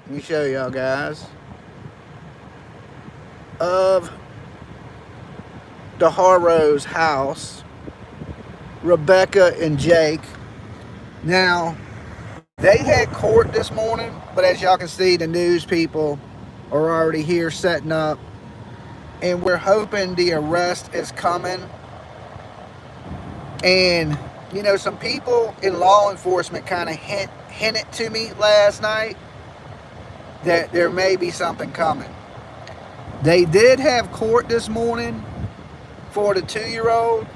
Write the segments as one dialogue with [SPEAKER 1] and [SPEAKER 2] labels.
[SPEAKER 1] Let me show y'all guys. Of the Haro's house, Rebecca and Jake. Now, they had court this morning, but as y'all can see, the news people are already here setting up. And we're hoping the arrest is coming. And, you know, some people in law enforcement kind of hinted to me last night that there may be something coming. They did have court this morning for the 2-year-old,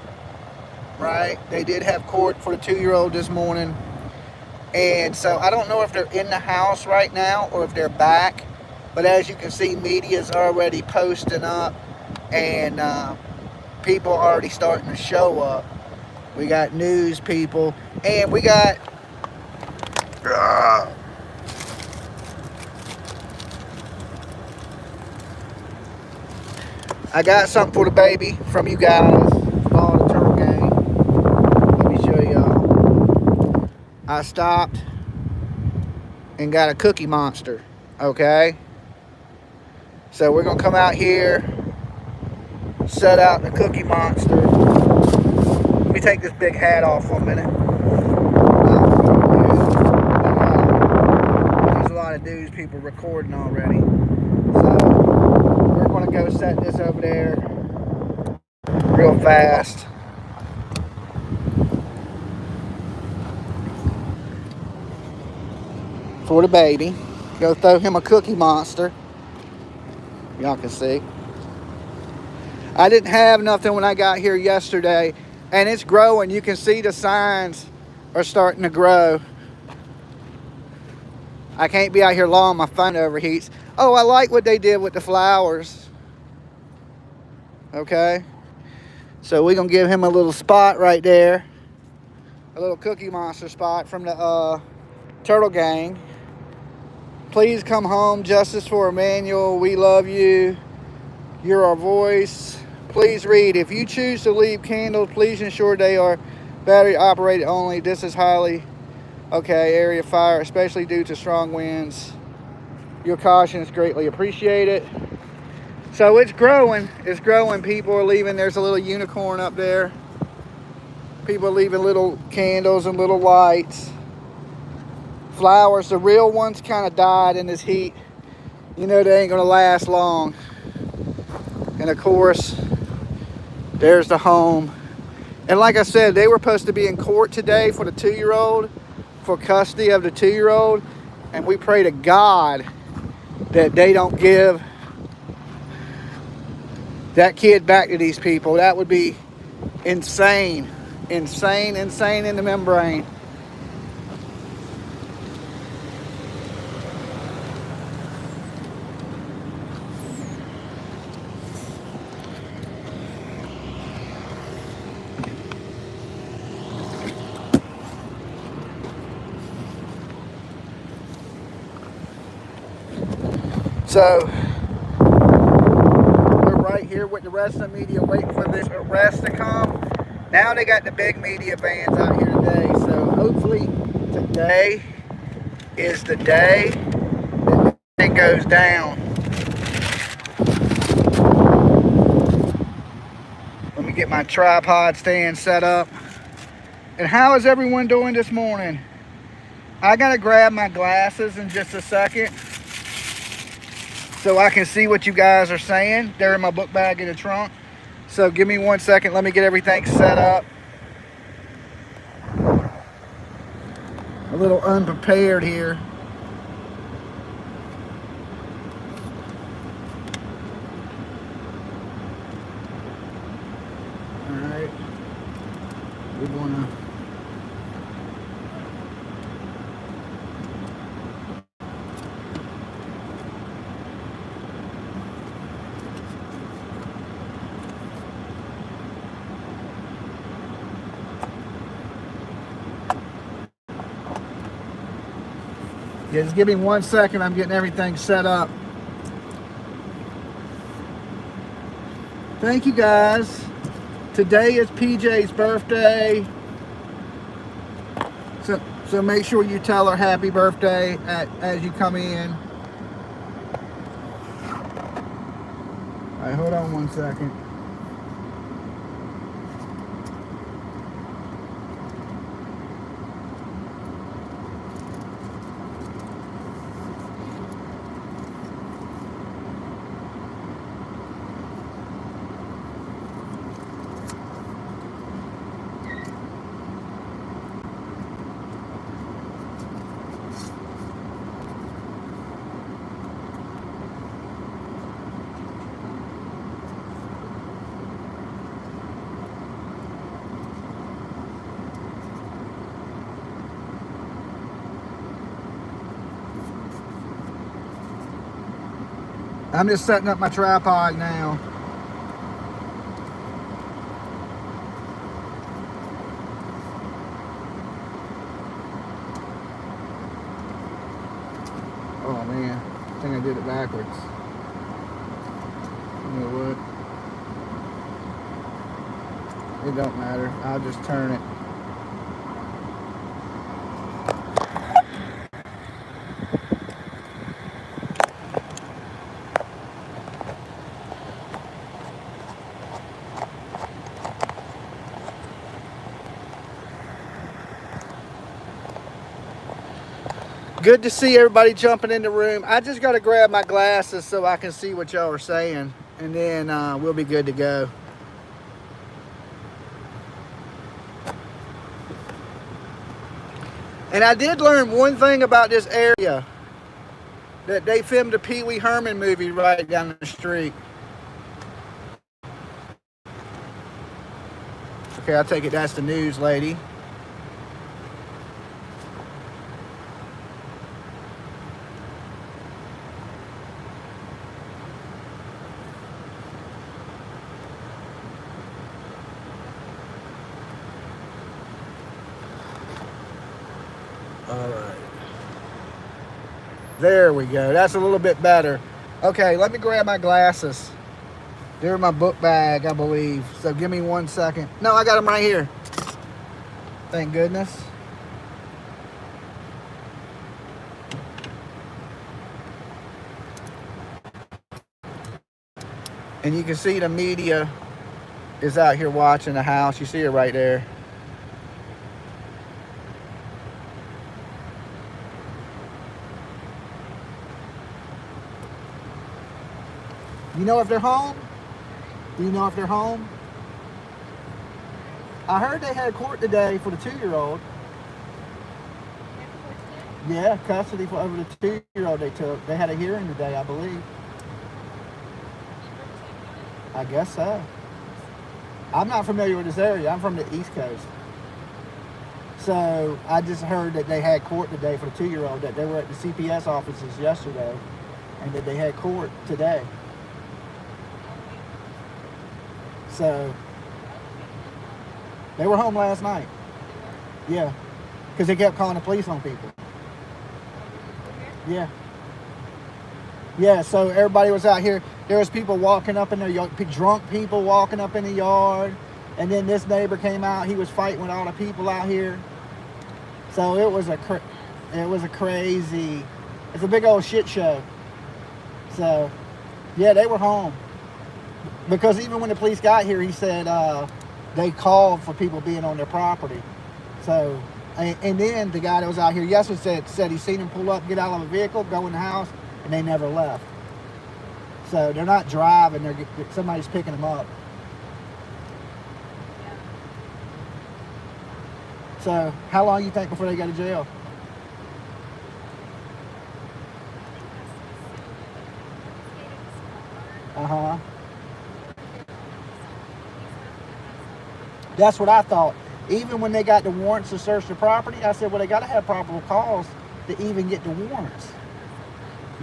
[SPEAKER 1] right? They did have court for the 2-year-old this morning. And so I don't know if they're in the house right now or if they're back. But as you can see, media's already posting up and people are already starting to show up. We got news people and we got I got something for the baby from you guys, from all the turtle gang. Let me show y'all. I stopped and got a Cookie Monster, okay? So we're gonna come out here, set out the Cookie Monster. Let me take this big hat off for a minute. There's a lot of news people recording already. So we're gonna go set this over there real fast. For the baby. Go throw him a Cookie Monster. Y'all can see. I didn't have nothing when I got here yesterday, and it's growing. You can see the signs are starting to grow. I can't be out here long, my phone overheats. Oh, I like what they did with the flowers. Okay. So we're going to give him a little spot right there. A little Cookie Monster spot from the Turtle Gang. Please come home. Justice for Emmanuel. We love you. You're our voice. Please read. If you choose to leave candles, please ensure they are battery operated only. This is highly area fire, especially due to strong winds. Your caution is greatly appreciated. So it's growing. It's growing. People are leaving. There's a little unicorn up there. People are leaving little candles and little lights. Flowers. The real ones kind of died in this heat. You know they ain't going to last long. And of course, there's the home. And like I said, they were supposed to be in court today for the 2-year-old, for custody of the 2-year-old. And we pray to God that they don't give that kid back to these people. That would be insane. Insane in the membrane. So we're right here with the rest of the media waiting for this arrest to come. Now they got the big media vans out here today. So hopefully today is the day that it goes down. Let me get my tripod stand set up. And how is everyone doing this morning? I gotta grab my glasses in just a second so I can see what you guys are saying. They're in my book bag in the trunk. So give me 1 second. Let me get everything set up. A little unprepared here. All right. We're gonna just give me 1 second. I'm getting everything set up. Thank you guys. Today is PJ's birthday. So make sure you tell her happy birthday as you come in. All right, hold on 1 second. I'm just setting up my tripod now. Oh man, I think I did it backwards. You know what? It don't matter. I'll just turn it. Good to see everybody jumping in the room. I just got to grab my glasses so I can see what y'all are saying, and then we'll be good to go. And I did learn one thing about this area, that they filmed a Pee Wee Herman movie right down the street. Okay, I take it that's the news lady. All right. There we go. That's a little bit better. Okay, let me grab my glasses. They're in my book bag, I believe. So give me 1 second. No, I got them right here. Thank goodness. And you can see the media is out here watching the house. You see it right there. You know if they're home? Do you know if they're home? I heard they had court today for the 2-year-old. Yeah, custody for over the 2-year-old they took. They had a hearing today, I believe. I guess so. I'm not familiar with this area. I'm from the East Coast. So I just heard that they had court today for the 2-year-old, that they were at the CPS offices yesterday, and that they had court today. So they were home last night. Yeah, because they kept calling the police on people. Yeah. Yeah, so everybody was out here. There was people walking up in their yard, drunk people walking up in the yard. And then this neighbor came out. He was fighting with all the people out here. So it was a crazy, it's a big old shit show. So, yeah, they were home. Because even when the police got here, he said they called for people being on their property. So, and then the guy that was out here yesterday said he seen him pull up, get out of a vehicle, go in the house, and they never left. So they're not driving, somebody's picking them up. So how long you think before they go to jail? Uh-huh. That's what I thought. Even when they got the warrants to search the property, I said, well, they got to have probable cause to even get the warrants.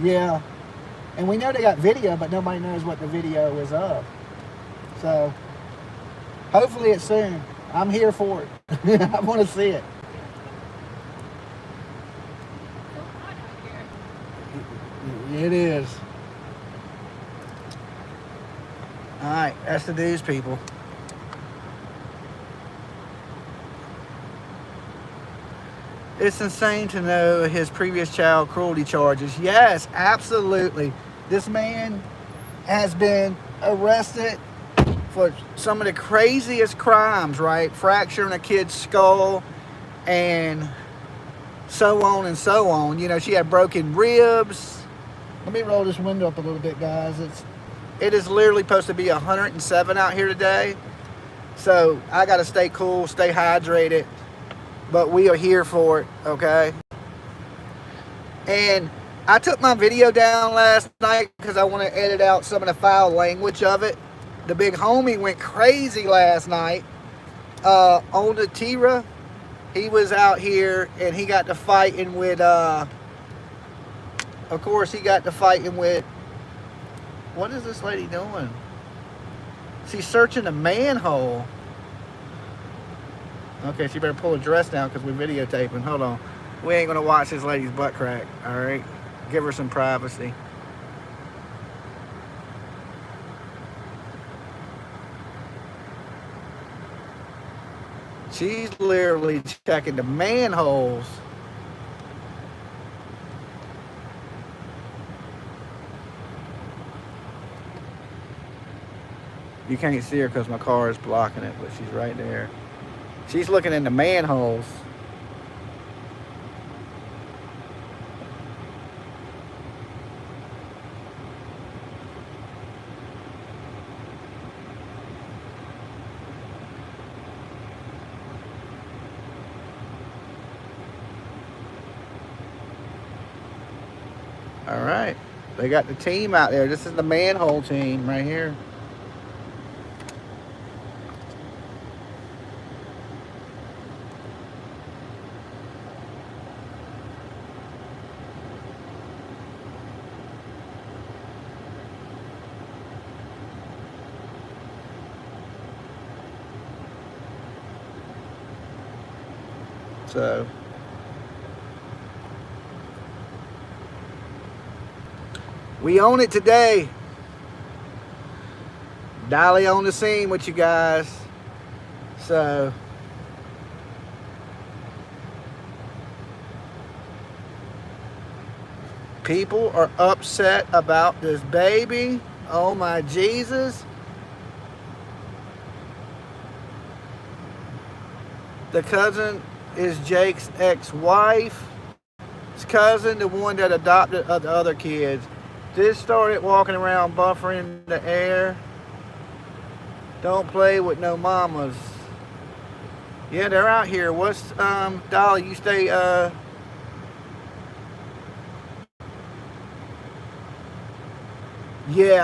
[SPEAKER 1] Yeah. And we know they got video, but nobody knows what the video is of. So, hopefully it's soon. I'm here for it. I want to see it. It is. All right, that's the news, people. It's insane to know his previous child cruelty charges. Yes, absolutely. This man has been arrested for some of the craziest crimes, right? Fracturing a kid's skull and so on and so on. You know, she had broken ribs. Let me roll this window up a little bit, guys. It is literally supposed to be 107 out here today. So I got to stay cool, stay hydrated. But we are here for it, okay? And I took my video down last night because I want to edit out some of the foul language of it. The big homie went crazy last night on the Tira. He was out here and he got to fighting with, of course, he got to fighting with, what is this lady doing? She's searching a manhole. Okay, she better pull her dress down because we're videotaping. Hold on. We ain't going to watch this lady's butt crack, all right? Give her some privacy. She's literally checking the manholes. You can't see her because my car is blocking it, but she's right there. She's looking in the manholes. All right, they got the team out there. This is the manhole team right here. So we own it today. Dolly on the scene with you guys. So people are upset about this baby. Oh my Jesus. The cousin is Jake's ex-wife. His cousin, the one that adopted the other kids. This started walking around buffering the air. Don't play with no mamas. Yeah, they're out here. What's, Dolly, you stay, yeah,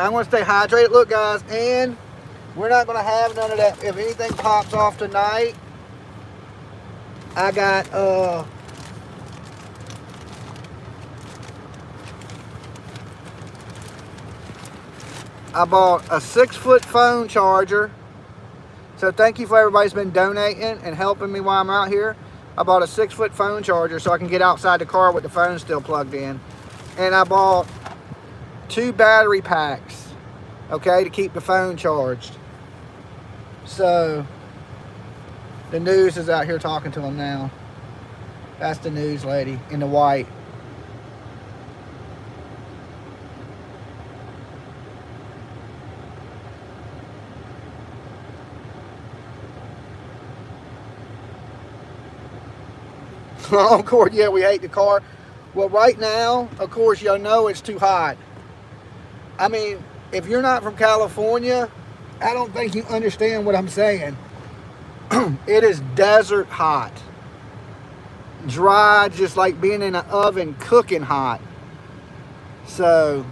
[SPEAKER 1] I'm going to stay hydrated. Look, guys, and we're not going to have none of that. If anything pops off tonight, I got, I bought a 6-foot phone charger. So thank you for everybody who's been donating and helping me while I'm out here. I bought a 6-foot phone charger so I can get outside the car with the phone still plugged in. And I bought 2 battery packs, okay, to keep the phone charged. So the news is out here talking to them now. That's the news lady in the white. Of course, yeah, we hate the car. Well, right now, of course, y'all know it's too hot. I mean, if you're not from California, I don't think you understand what I'm saying. It is desert hot. Dry, just like being in an oven cooking hot. So,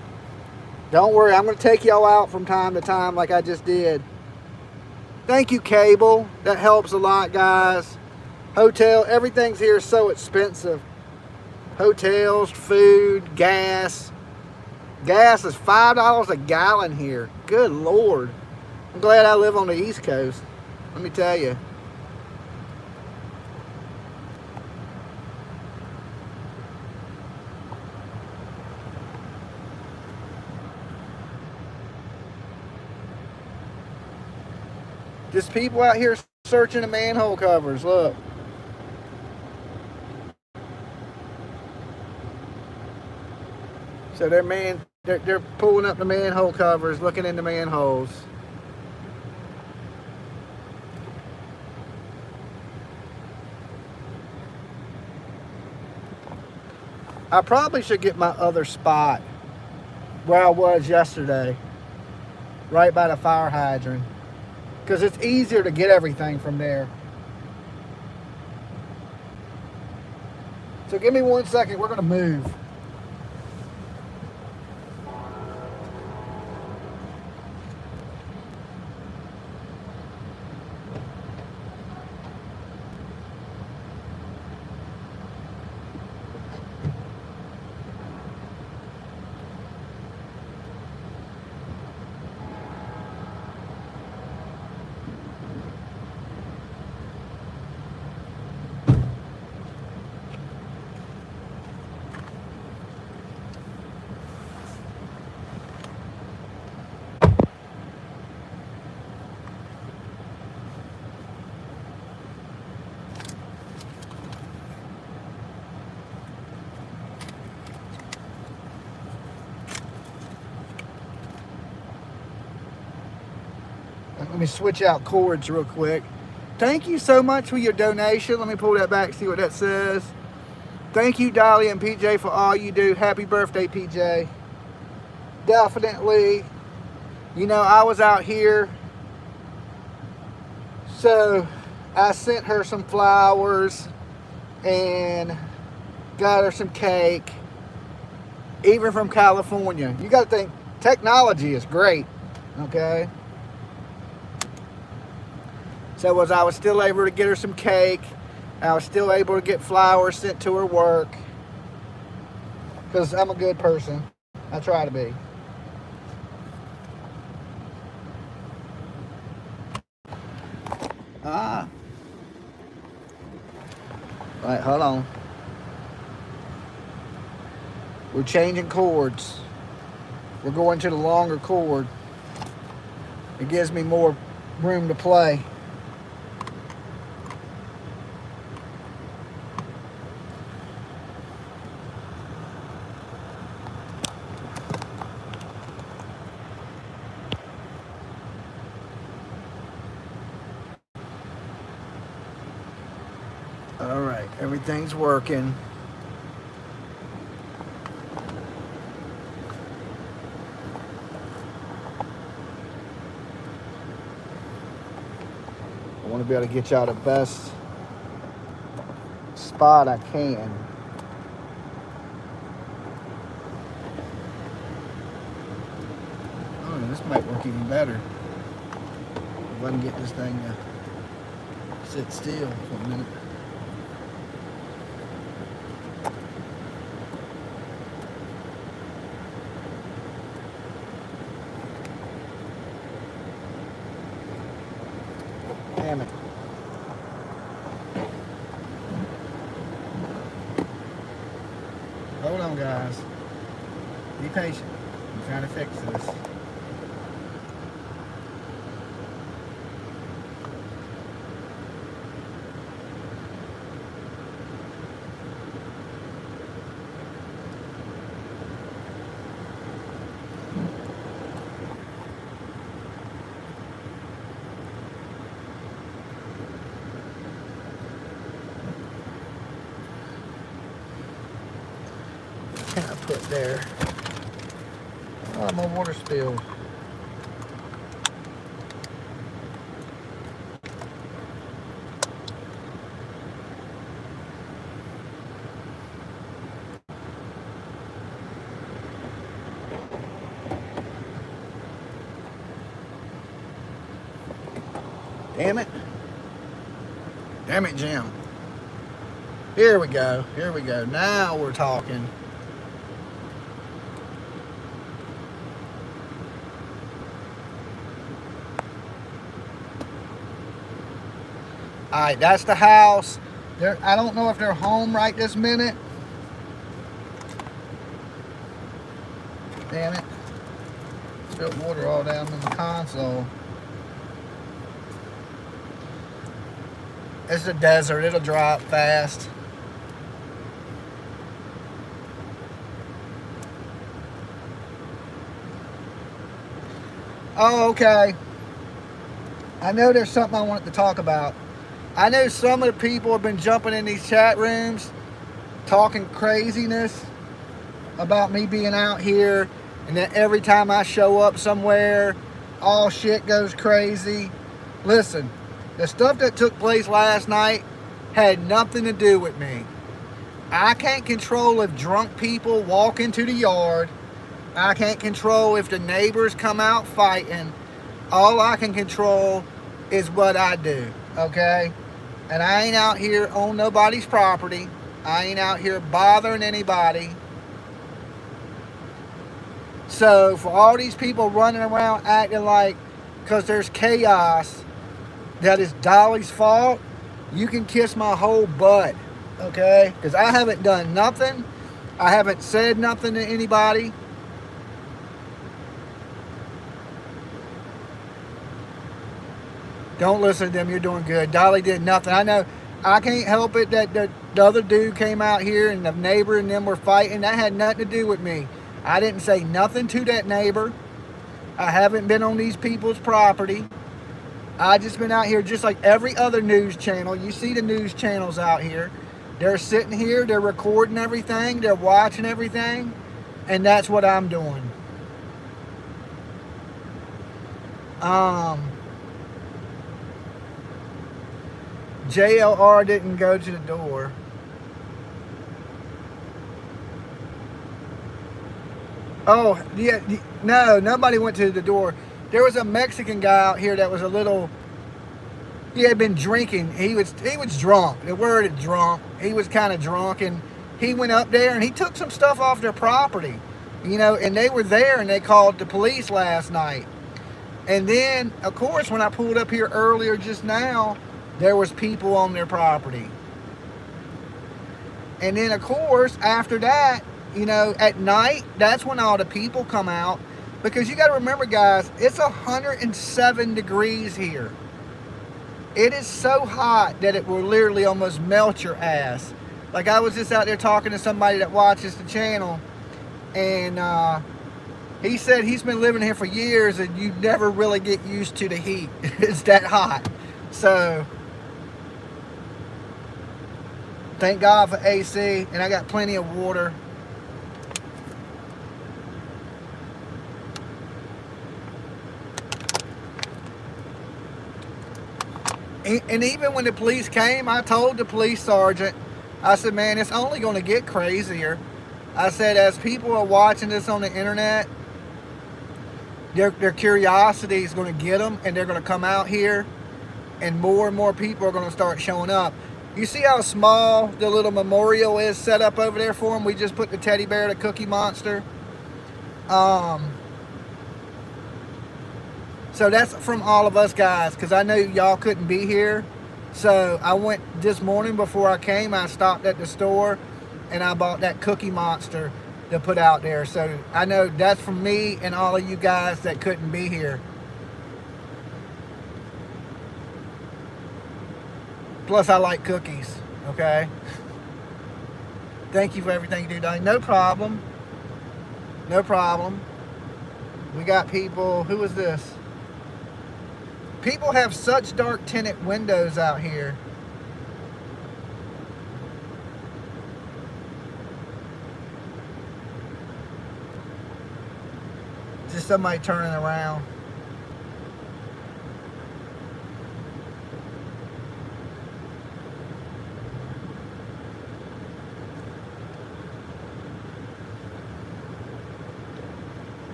[SPEAKER 1] don't worry. I'm going to take y'all out from time to time like I just did. Thank you, cable. That helps a lot, guys. Hotel, everything's here so expensive. Hotels, food, gas. Gas is $5 a gallon here. Good Lord. I'm glad I live on the East Coast. Let me tell you. Just people out here searching the manhole covers. Look. So they're They're pulling up the manhole covers, looking in the manholes. I probably should get my other spot where I was yesterday, right by the fire hydrant, because it's easier to get everything from there. So give me 1 second, we're gonna move. Let me switch out cords real quick. Thank you so much for your donation. Let me pull that back, see what that says. Thank you, Dolly and PJ, for all you do. Happy birthday, PJ. Definitely. You know, I was out here, so I sent her some flowers and got her some cake, even from California. You got to think, technology is great, okay? So I was still able to get her some cake. I was still able to get flowers sent to her work. Because I'm a good person. I try to be. All right, hold on. We're changing cords. We're going to the longer cord. It gives me more room to play. All right, everything's working. I want to be able to get y'all the best spot I can. Oh, this might work even better. If I can get this thing to sit still for a minute. Damn it. Hold on, guys. Be patient. I'm trying to fix this. What can I put there? Oh, my water spilled. Damn it. Damn it, Jim. Here we go. Here we go. Now we're talking. All right, that's the house. I don't know if they're home right this minute. Damn it. Spilled water all down in the console. It's a desert. It'll dry up fast. Oh, okay. I know there's something I wanted to talk about. I know some of the people have been jumping in these chat rooms talking craziness about me being out here, and that every time I show up somewhere, all shit goes crazy. Listen, the stuff that took place last night had nothing to do with me. I can't control if drunk people walk into the yard. I can't control if the neighbors come out fighting. All I can control is what I do, okay? And I ain't out here on nobody's property. I ain't out here bothering anybody. So for all these people running around acting like because there's chaos that is Dolly's fault, you can kiss my whole butt, okay? Because I haven't done nothing. I haven't said nothing to anybody. Don't listen to them. You're doing good. Dolly did nothing. I know. I can't help it that the other dude came out here and the neighbor and them were fighting. That had nothing to do with me. I didn't say nothing to that neighbor. I haven't been on these people's property. I just been out here just like every other news channel. You see the news channels out here. They're sitting here. They're recording everything. They're watching everything. And that's what I'm doing. JLR didn't go to the door. Oh, yeah, no, nobody went to the door. There was a Mexican guy out here that was a little, he had been drinking. He was drunk. The word is drunk. He was kind of drunk, and he went up there and he took some stuff off their property, you know, and they were there and they called the police last night. And then, of course, when I pulled up here earlier just now, there was people on their property. And then, of course, after that, you know, at night, that's when all the people come out. Because you got to remember, guys, it's 107 degrees here. It is so hot that it will literally almost melt your ass. Like, I was just out there talking to somebody that watches the channel, and he said he's been living here for years, and you never really get used to the heat. It's that hot. So thank God for AC, and I got plenty of water. And even when the police came, I told the police sergeant, I said, man, it's only going to get crazier. I said, as people are watching this on the internet, their curiosity is going to get them, and they're going to come out here, and more people are going to start showing up. You see how small the little memorial is set up over there for him? We just put the teddy bear, the Cookie Monster. So that's from all of us guys, because I know y'all couldn't be here. So I went this morning before I came, I stopped at the store and I bought that Cookie Monster to put out there. So I know that's from me and all of you guys that couldn't be here. Plus I like cookies, okay? Thank you for everything you do, Donnie. No problem. No problem. We got people, who is this? People have such dark tinted windows out here. Just somebody turning around.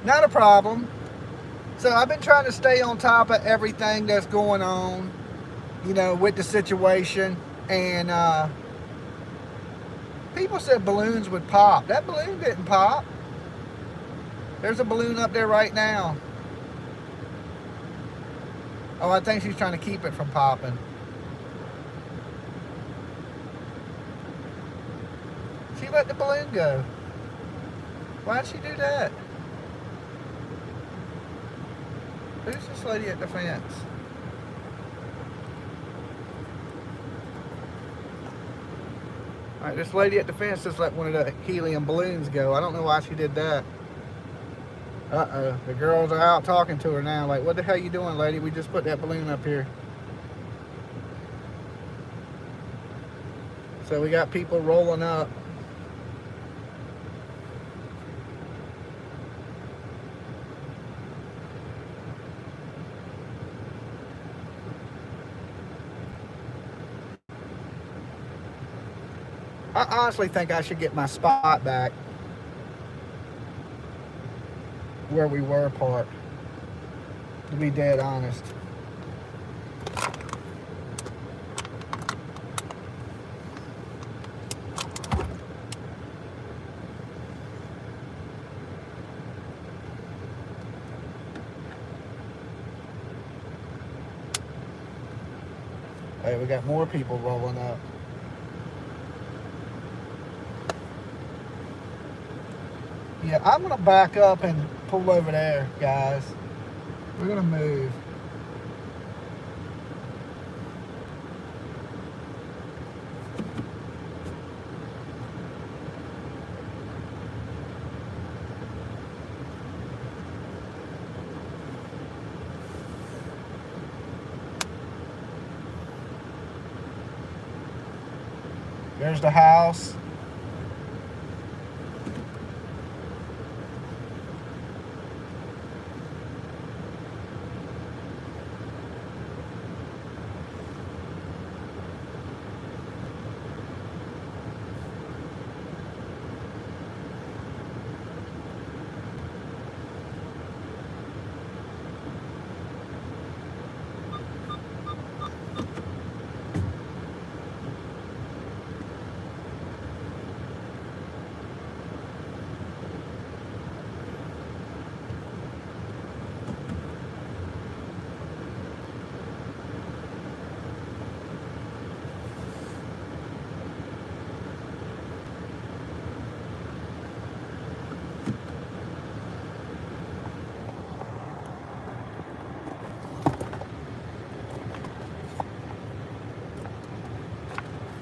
[SPEAKER 1] Not a problem. So I've been trying to stay on top of everything that's going on, you know, with the situation. And people said balloons would pop. That balloon didn't pop. There's a balloon up there right now. Oh, I think she's trying to keep it from popping. She let the balloon go. Why'd she do that? Who's this lady at the fence? Alright, this lady at the fence just let one of the helium balloons go. I don't know why she did that. Uh-oh. The girls are out talking to her now. Like, what the hell you doing, lady? We just put that balloon up here. So we got people rolling up. I honestly think I should get my spot back where we were parked, to be dead honest. Hey, we got more people rolling up. Yeah, I'm gonna back up and pull over there, guys. We're gonna move. There's the house.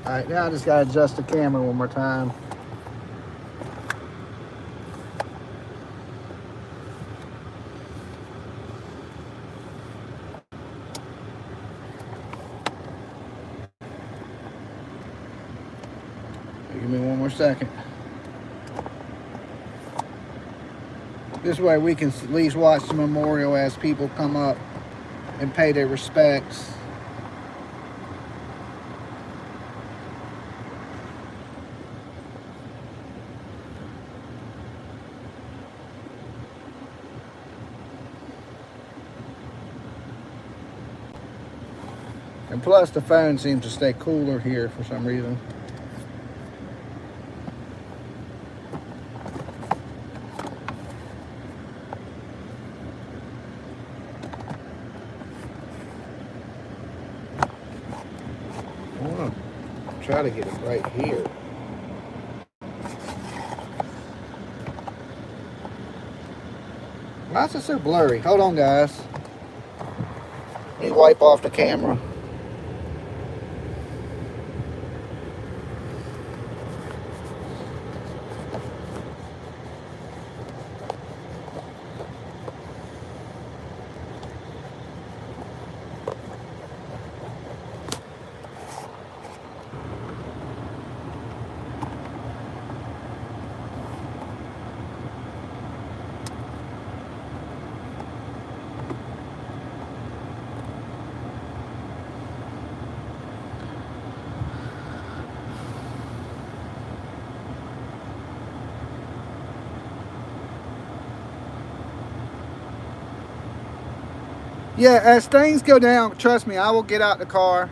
[SPEAKER 1] All right, now I just gotta adjust the camera one more time. Give me one more second. This way we can at least watch the memorial as people come up and pay their respects. And plus the phone seems to stay cooler here for some reason. I want to try to get it right here. Why is it so blurry? Hold on, guys. Let me wipe off the camera. Yeah, as things go down, trust me, I will get out the car.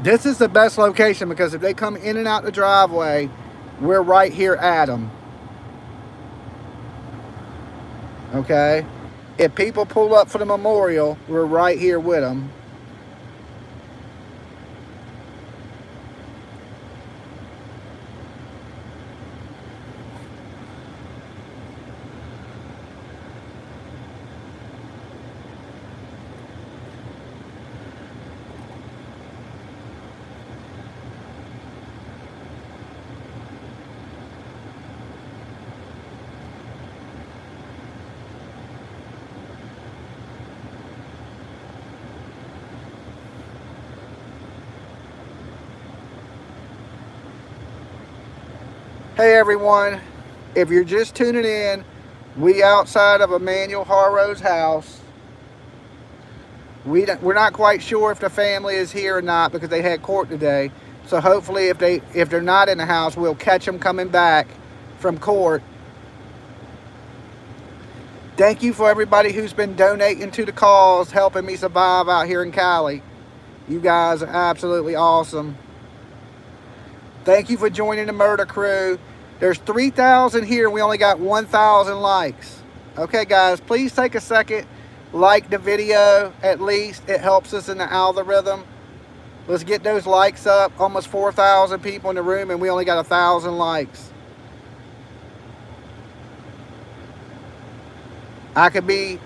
[SPEAKER 1] This is the best location because if they come in and out the driveway, we're right here at them. Okay? If people pull up for the memorial, we're right here with them. Hey everyone, if you're just tuning in, we outside of Emmanuel Haro's house. We're not quite sure if the family is here or not because they had court today. So hopefully if they're not in the house, we'll catch them coming back from court. Thank you for everybody who's been donating to the cause, helping me survive out here in Cali. You guys are absolutely awesome. Thank you for joining the murder crew. There's 3,000 here and we only got 1,000 likes. Okay guys, please take a second, like the video at least. It helps us in the algorithm. Let's get those likes up. Almost 4,000 people in the room and we only got 1,000 likes. I could be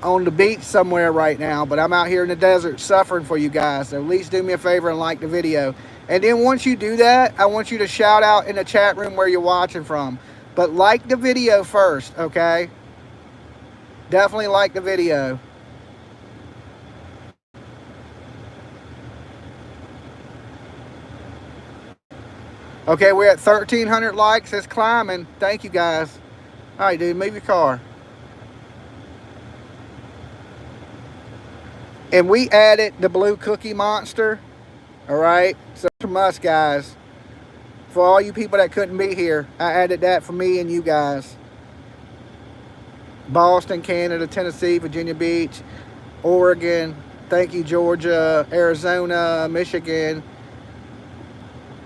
[SPEAKER 1] on the beach somewhere right now, but I'm out here in the desert suffering for you guys. So at least do me a favor and like the video. And then once you do that, I want you to shout out in the chat room where you're watching from. But like the video first, okay? Definitely like the video. Okay, we're at 1,300 likes. It's climbing. Thank you guys. All right, dude, move your car. And we added the blue cookie monster. All right, so from us guys, for all you people that couldn't be here, I added that for me and you guys. Boston, Canada, Tennessee, Virginia Beach, Oregon, thank you, Georgia, Arizona, Michigan,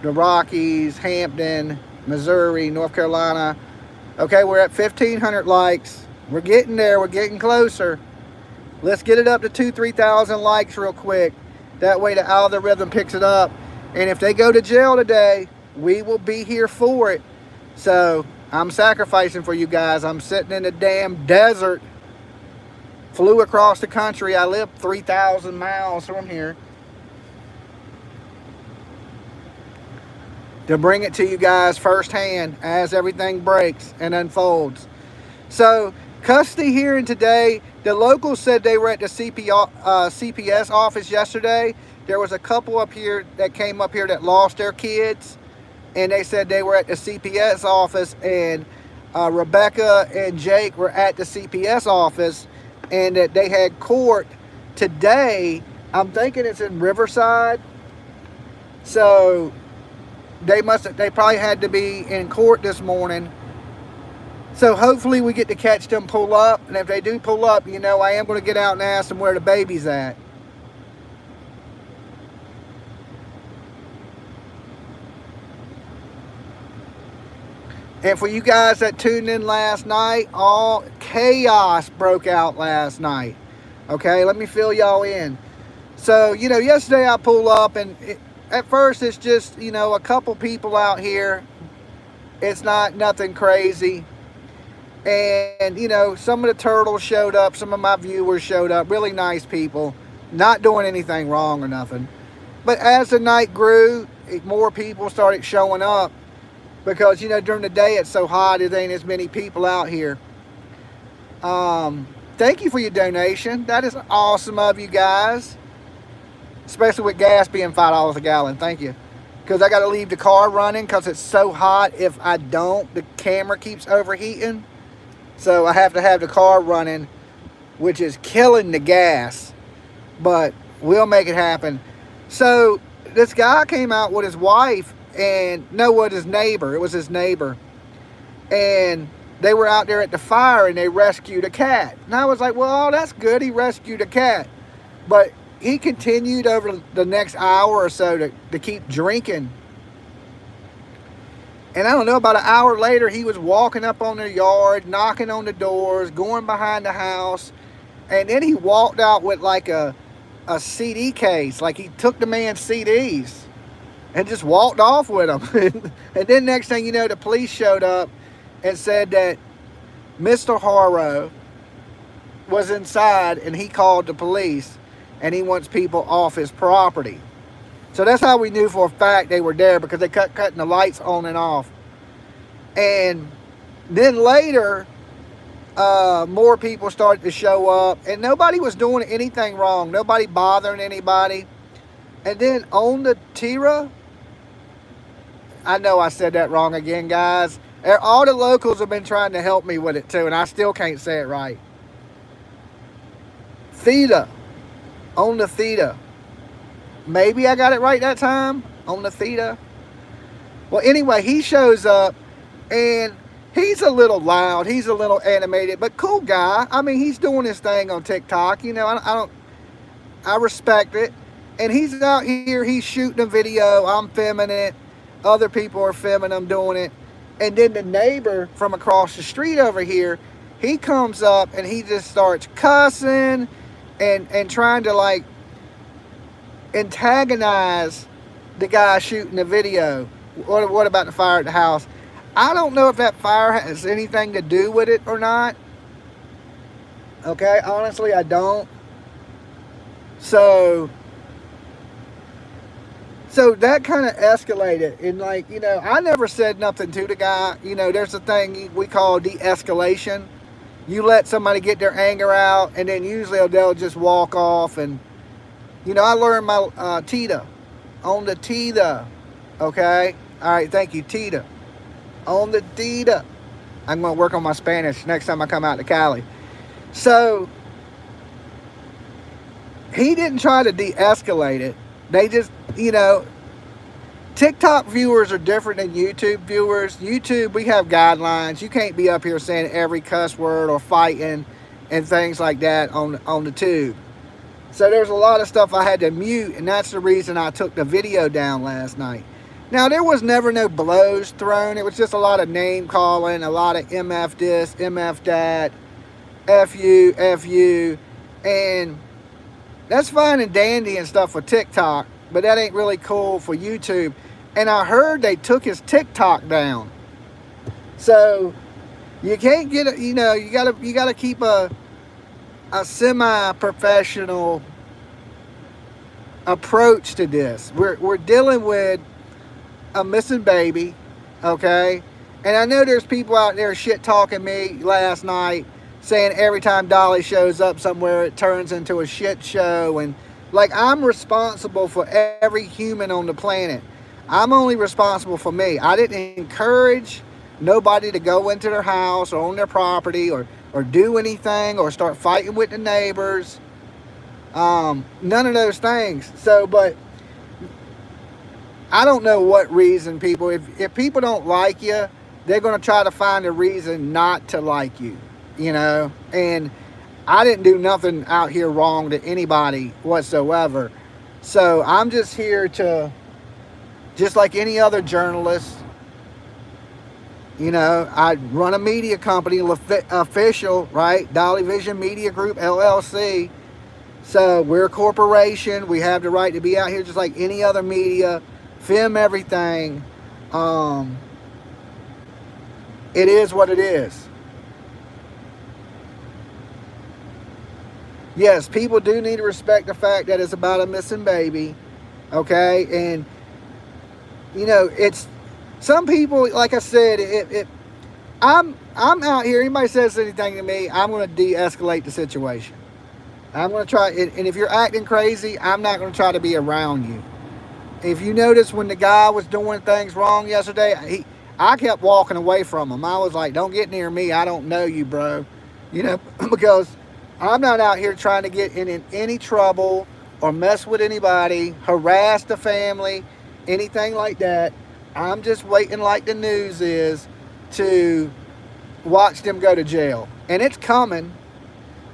[SPEAKER 1] the Rockies, Hampton, Missouri, North Carolina. Okay, we're at 1,500 likes. We're getting there, we're getting closer. Let's get it up to 2,000-3,000 likes real quick. That way the algorithm picks it up. And if they go to jail today, we will be here for it. So I'm sacrificing for you guys. I'm sitting in the damn desert. Flew across the country. I live 3,000 miles from here. To bring it to you guys firsthand as everything breaks and unfolds. So custody hearing today. The locals said they were at the CPS office yesterday. There was a couple up here that came up here that lost their kids. And they said they were at the CPS office. And Rebecca and Jake were at the CPS office. And that they had court today. I'm thinking it's in Riverside. So they probably had to be in court this morning. So hopefully we get to catch them pull up. And if they do pull up, you know, I am going to get out and ask them where the baby's at. And for you guys that tuned in last night, all chaos broke out last night. Okay, let me fill y'all in. So, you know, yesterday I pull up and at first it's just, you know, a couple people out here. It's not nothing crazy. And, you know, some of the turtles showed up. Some of my viewers showed up. Really nice people. Not doing anything wrong or nothing. But as the night grew, more people started showing up. Because, you know, during the day it's so hot, it ain't as many people out here. Thank you for your donation. That is awesome of you guys. Especially with gas being $5 a gallon. Thank you. Because I got to leave the car running because it's so hot. If I don't, the camera keeps overheating. So I have to have the car running, which is killing the gas. But we'll make it happen. So this guy came out with his wife and his neighbor. It was his neighbor. And they were out there at the fire and they rescued a cat. And I was like, well, that's good. He rescued a cat. But he continued over the next hour or so to keep drinking. And I don't know, about an hour later, he was walking up on their yard, knocking on the doors, going behind the house. And then he walked out with like a CD case. Like he took the man's CDs and just walked off with them. And then next thing you know, the police showed up and said that Mr. Haro was inside and he called the police and he wants people off his property. So that's how we knew for a fact they were there, because they cutting the lights on and off. And then later, more people started to show up, and nobody was doing anything wrong. Nobody bothering anybody. And then on the Tira, I know I said that wrong again, guys. All the locals have been trying to help me with it too, and I still can't say it right. Theta. On the Theta. Maybe I got it right that time. On the Theta. Well, anyway, he shows up, and he's a little loud. He's a little animated, but cool guy. I mean, he's doing his thing on TikTok. You know, I respect it. And he's out here. He's shooting a video. I'm filming it. Other people are filming him doing it. And then the neighbor from across the street over here, he comes up and he just starts cussing and trying to like antagonize the guy shooting the video. What about the fire at the house? I don't know if that fire has anything to do with it or not. Okay, honestly, I don't. So that kind of escalated. And like, you know, I never said nothing to the guy. You know, there's a thing we call de-escalation. You let somebody get their anger out, and then usually they'll just walk off. And, you know, I learned my Tita. On the Tita. Okay? All right, thank you, Tita. On the Tita. I'm going to work on my Spanish next time I come out to Cali. So, he didn't try to de-escalate it. They just, you know, TikTok viewers are different than YouTube viewers. YouTube, we have guidelines. You can't be up here saying every cuss word or fighting and things like that on the tube. So there's a lot of stuff I had to mute, and that's the reason I took the video down last night. Now, there was never no blows thrown. It was just a lot of name calling, a lot of MF this, MF that, F you, and that's fine and dandy and stuff for TikTok, but that ain't really cool for YouTube. And I heard they took his TikTok down. So you can't get it, you know, you gotta keep a semi-professional approach to this. We're dealing with a missing baby, okay? And I know there's people out there shit talking me last night, saying every time Dolly shows up somewhere, it turns into a shit show. And like, I'm responsible for every human on the planet. I'm only responsible for me. I didn't encourage nobody to go into their house or on their property or do anything or start fighting with the neighbors. None of those things. So, but I don't know what reason people, if people don't like you, they're going to try to find a reason not to like you, you know. And I didn't do nothing out here wrong to anybody whatsoever. So I'm just here to, just like any other journalist, you know, I run a media company, official, right? Dolly Vision Media Group, LLC. So we're a corporation. We have the right to be out here just like any other media, film everything. It is what it is. Yes, people do need to respect the fact that it's about a missing baby, okay? And, you know, it's, some people, like I said, I'm out here, anybody says anything to me, I'm going to de-escalate the situation. I'm going to try, and if you're acting crazy, I'm not going to try to be around you. If you notice when the guy was doing things wrong yesterday, I kept walking away from him. I was like, don't get near me. I don't know you, bro. You know, because I'm not out here trying to get in any trouble or mess with anybody, harass the family, anything like that. I'm just waiting, like the news is, to watch them go to jail. And it's coming.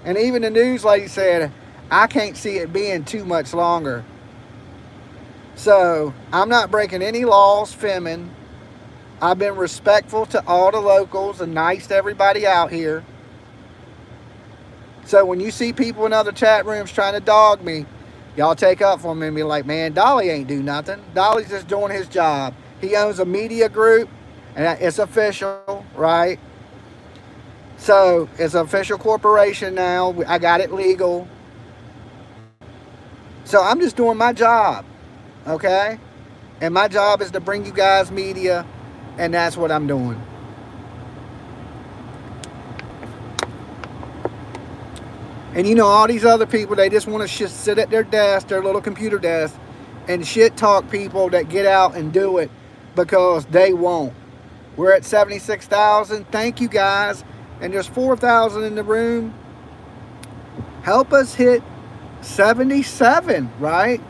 [SPEAKER 1] And even the news lady said, I can't see it being too much longer. So I'm not breaking any laws filming. I've been respectful to all the locals and nice to everybody out here. So when you see people in other chat rooms trying to dog me, y'all take up for me and be like, man, Dolly ain't do nothing. Dolly's just doing his job. He owns a media group, and it's official, right? So it's an official corporation now. I got it legal. So I'm just doing my job, okay? And my job is to bring you guys media, and that's what I'm doing. And you know, all these other people, they just want to sit at their desk, their little computer desk, and shit talk people that get out and do it because they won't. We're at 76,000. Thank you guys. And there's 4,000 in the room. Help us hit 77, right?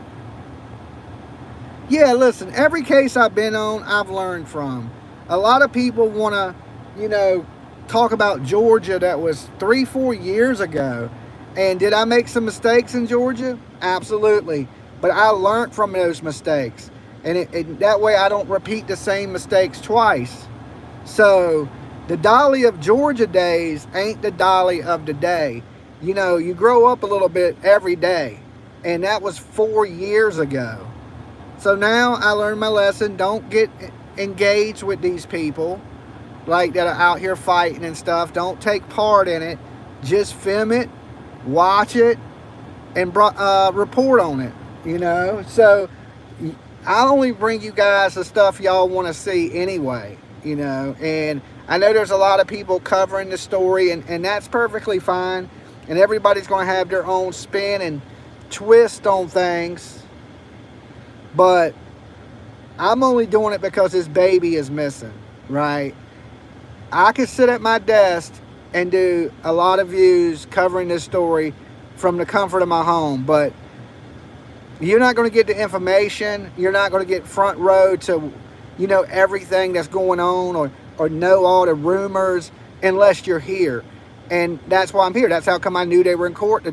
[SPEAKER 1] Yeah, listen, every case I've been on, I've learned from. A lot of people want to, talk about Georgia that was 3-4 years ago. And did I make some mistakes in Georgia? Absolutely. But I learned from those mistakes. And that way I don't repeat the same mistakes twice. So the Dolly of Georgia days ain't the Dolly of today. You grow up a little bit every day. And that was 4 years ago. So now I learned my lesson. Don't get engaged with these people like that are out here fighting and stuff. Don't take part in it. Just film it, watch it, and report on it. So I only bring you guys the stuff y'all want to see anyway, and I know there's a lot of people covering the story, and that's perfectly fine, and everybody's going to have their own spin and twist on things. But I'm only doing it because this baby is missing, right? I could sit at my desk and do a lot of views covering this story from the comfort of my home, but you're not going to get the information. You're not going to get front row to, everything that's going on or know all the rumors unless you're here. And that's why I'm here. That's how come I knew they were in court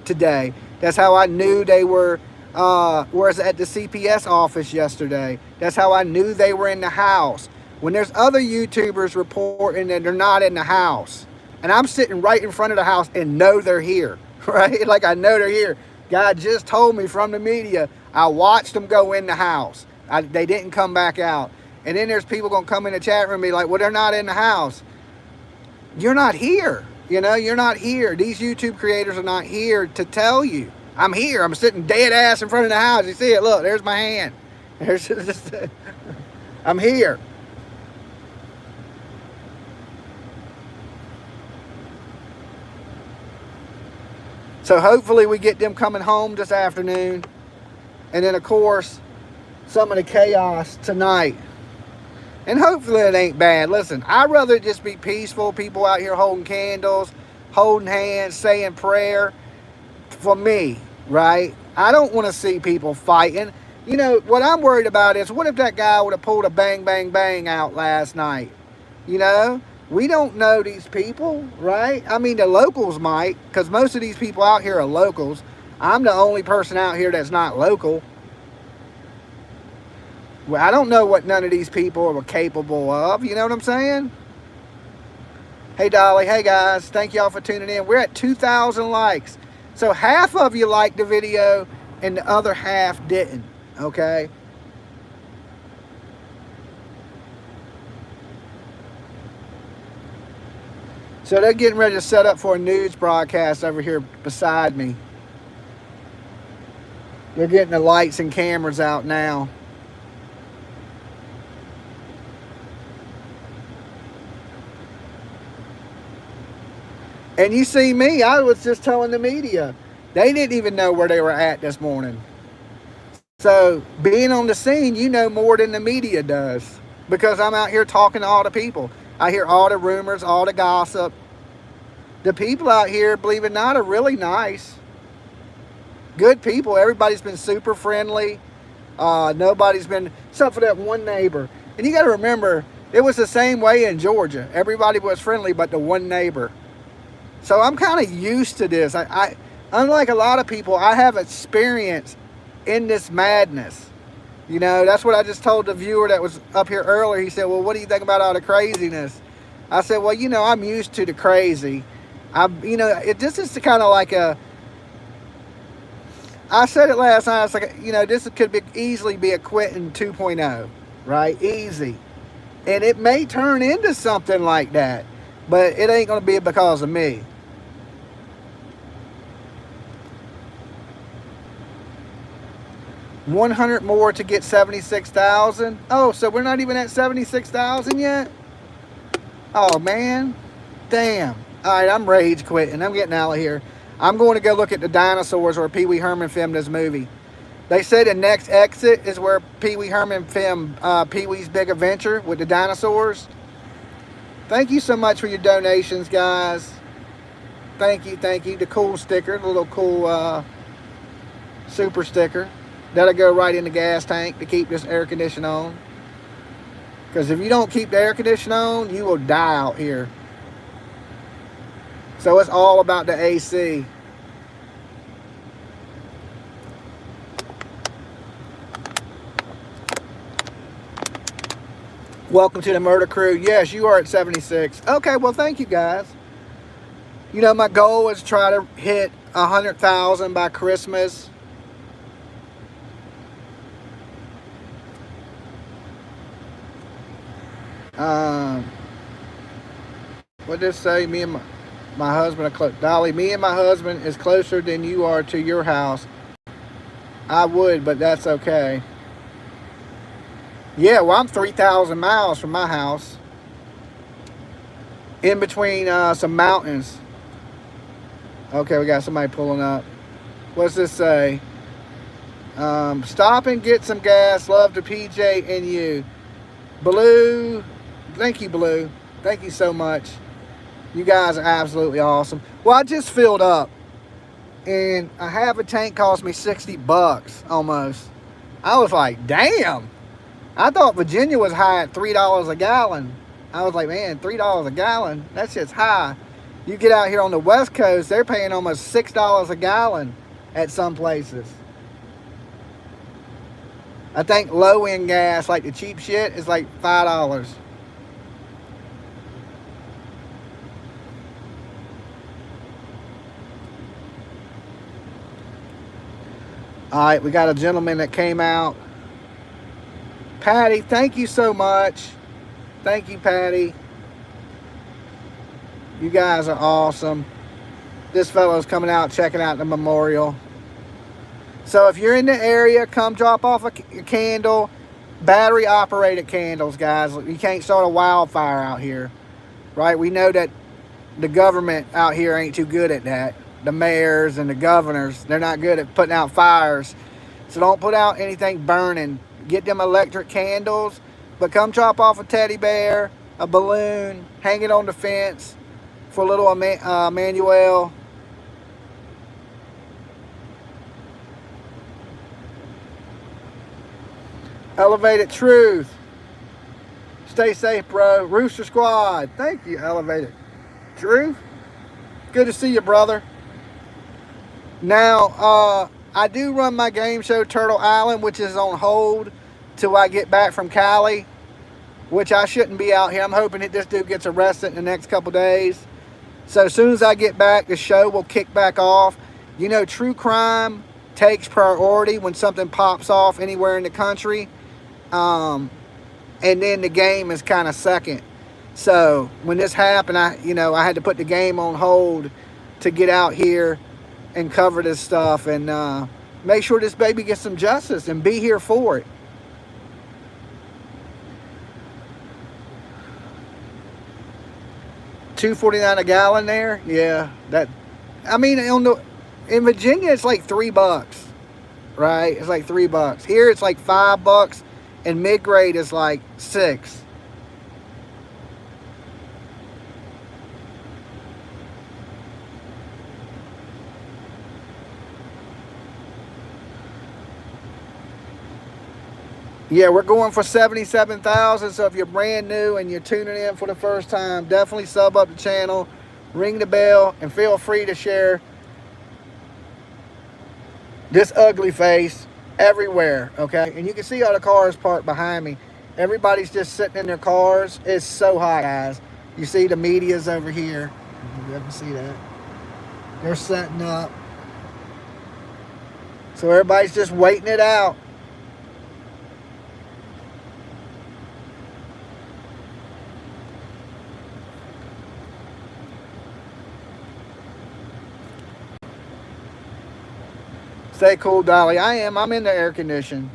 [SPEAKER 1] today. That's how I knew they were was at the CPS office yesterday. That's how I knew they were in the house. When there's other YouTubers reporting that they're not in the house, and I'm sitting right in front of the house and know they're here, right? Like I know they're here. God just told me from the media. I watched them go in the house. They didn't come back out. And then there's people going to come in the chat room and be like, well, they're not in the house. You're not here. You're not here. These YouTube creators are not here to tell you. I'm here. I'm sitting dead ass in front of the house. You see it? Look, there's my hand. I'm here. So hopefully we get them coming home this afternoon. And then, of course, some of the chaos tonight. And hopefully it ain't bad. Listen, I'd rather just be peaceful. People out here holding candles, holding hands, saying prayer. For me, right? I don't want to see people fighting. What I'm worried about is, what if that guy would have pulled a bang, bang, bang out last night? We don't know these people, right? I mean, the locals might, because most of these people out here are locals. I'm the only person out here that's not local. Well, I don't know what none of these people are capable of. You know what I'm saying? Hey, Dolly. Hey, guys. Thank y'all for tuning in. We're at 2,000 likes. So half of you liked the video and the other half didn't, okay? So they're getting ready to set up for a news broadcast over here beside me. They're getting the lights and cameras out now. And you see me, I was just telling the media. They didn't even know where they were at this morning. So being on the scene, you know more than the media does. Because I'm out here talking to all the people. I hear all the rumors, all the gossip. The people out here, believe it or not, are really nice. Good people. Everybody's been super friendly. Nobody's been, except for that one neighbor. And you got to remember, it was the same way in Georgia. Everybody was friendly but the one neighbor. So I'm kind of used to this. I unlike a lot of people, I have experience in this madness. That's what I just told the viewer that was up here earlier. He said, well, what do you think about all the craziness? I said, well, I'm used to the crazy. This is kind of like I said it last night. It's like, this could easily be a Quentin 2.0, right? Easy. And it may turn into something like that, but it ain't going to be because of me. $100 more to get 76,000. Oh, so we're not even at 76,000 yet? Oh, man. Damn. All right, I'm rage quitting. I'm getting out of here. I'm going to go look at the dinosaurs where Pee Wee Herman filmed this movie. They say the next exit is where Pee Wee Herman filmed Pee Wee's Big Adventure with the dinosaurs. Thank you so much for your donations, guys. Thank you, thank you. The cool sticker, the little cool super sticker. That'll go right in the gas tank to keep this air conditioner on. Because if you don't keep the air conditioner on, you will die out here. So it's all about the AC. Welcome to the murder crew. Yes, you are at 76. Okay, well, thank you, guys. You know, my goal is to try to hit 100,000 by Christmas. What did it say? Me and my husband are close. Dolly, me and my husband is closer than you are to your house. I would, but that's okay. Yeah, well, I'm 3,000 miles from my house. In between some mountains. Okay, we got somebody pulling up. What's this say? Stop and get some gas. Love to PJ and you. Blue. Thank you, Blue. Thank you so much. You guys are absolutely awesome. Well, I just filled up. And a half a tank cost me $60 almost. I was like, damn. I thought Virginia was high at $3 a gallon. I was like, man, $3 a gallon? That shit's high. You get out here on the West Coast, they're paying almost $6 a gallon at some places. I think low-end gas, like the cheap shit, is like $5. All right, we got a gentleman that came out. Patty, thank you so much. Thank you, Patty. You guys are awesome. This fellow's coming out, checking out the memorial. So if you're in the area, come drop off a candle. Battery-operated candles, guys. You can't start a wildfire out here, right? We know that the government out here ain't too good at that. The mayors and the governors, they're not good at putting out fires. So don't put out anything burning. Get them electric candles, but come drop off a teddy bear, a balloon, hang it on the fence for little Emmanuel. Elevated Truth. Stay safe, bro. Rooster Squad. Thank you, Elevated Truth. Good to see you, brother. Now, I do run my game show, Turtle Island, which is on hold till I get back from Cali, which I shouldn't be out here. I'm hoping that this dude gets arrested in the next couple days. So as soon as I get back, the show will kick back off. You know, true crime takes priority when something pops off anywhere in the country. And then the game is kind of second. So when this happened, I had to put the game on hold to get out here and cover this stuff and make sure this baby gets some justice and be here for it. $2.49 a gallon there. Yeah, in Virginia it's like $3, right? It's like $3. Here it's like $5, and mid-grade is like $6. Yeah, we're going for 77,000. So if you're brand new and you're tuning in for the first time, definitely sub up the channel, ring the bell, and feel free to share this ugly face everywhere, okay? And you can see all the cars parked behind me. Everybody's just sitting in their cars. It's so hot, guys. You see the media's over here. You ever see that? They're setting up. So everybody's just waiting it out. Stay cool, Dolly. I'm in the air condition.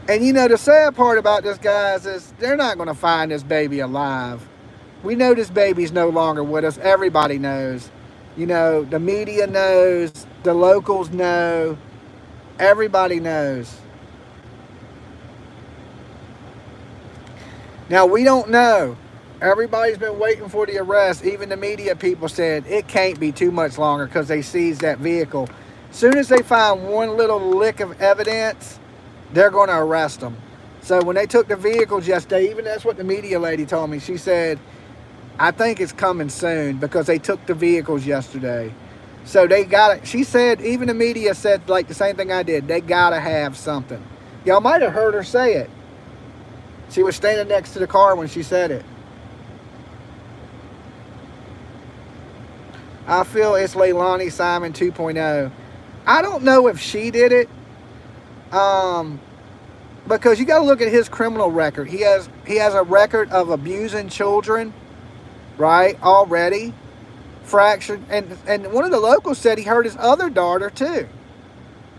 [SPEAKER 1] And you know, the sad part about this, guys, is they're not going to find this baby alive. We know this baby's no longer with us. Everybody knows. You know, the media knows. The locals know. Everybody knows. Now, we don't know. Everybody's been waiting for the arrest. Even the media people said it can't be too much longer because they seized that vehicle. As soon as they find one little lick of evidence, they're going to arrest them. So when they took the vehicles yesterday, even that's what the media lady told me. She said, I think it's coming soon because they took the vehicles yesterday. So they got it. She said, even the media said like the same thing I did. They got to have something. Y'all might have heard her say it. She was standing next to the car when she said it. I feel it's Leilani Simon 2.0. I don't know if she did it. Because you got to look at his criminal record. He has a record of abusing children, right? Already. Fractured. And one of the locals said he hurt his other daughter too.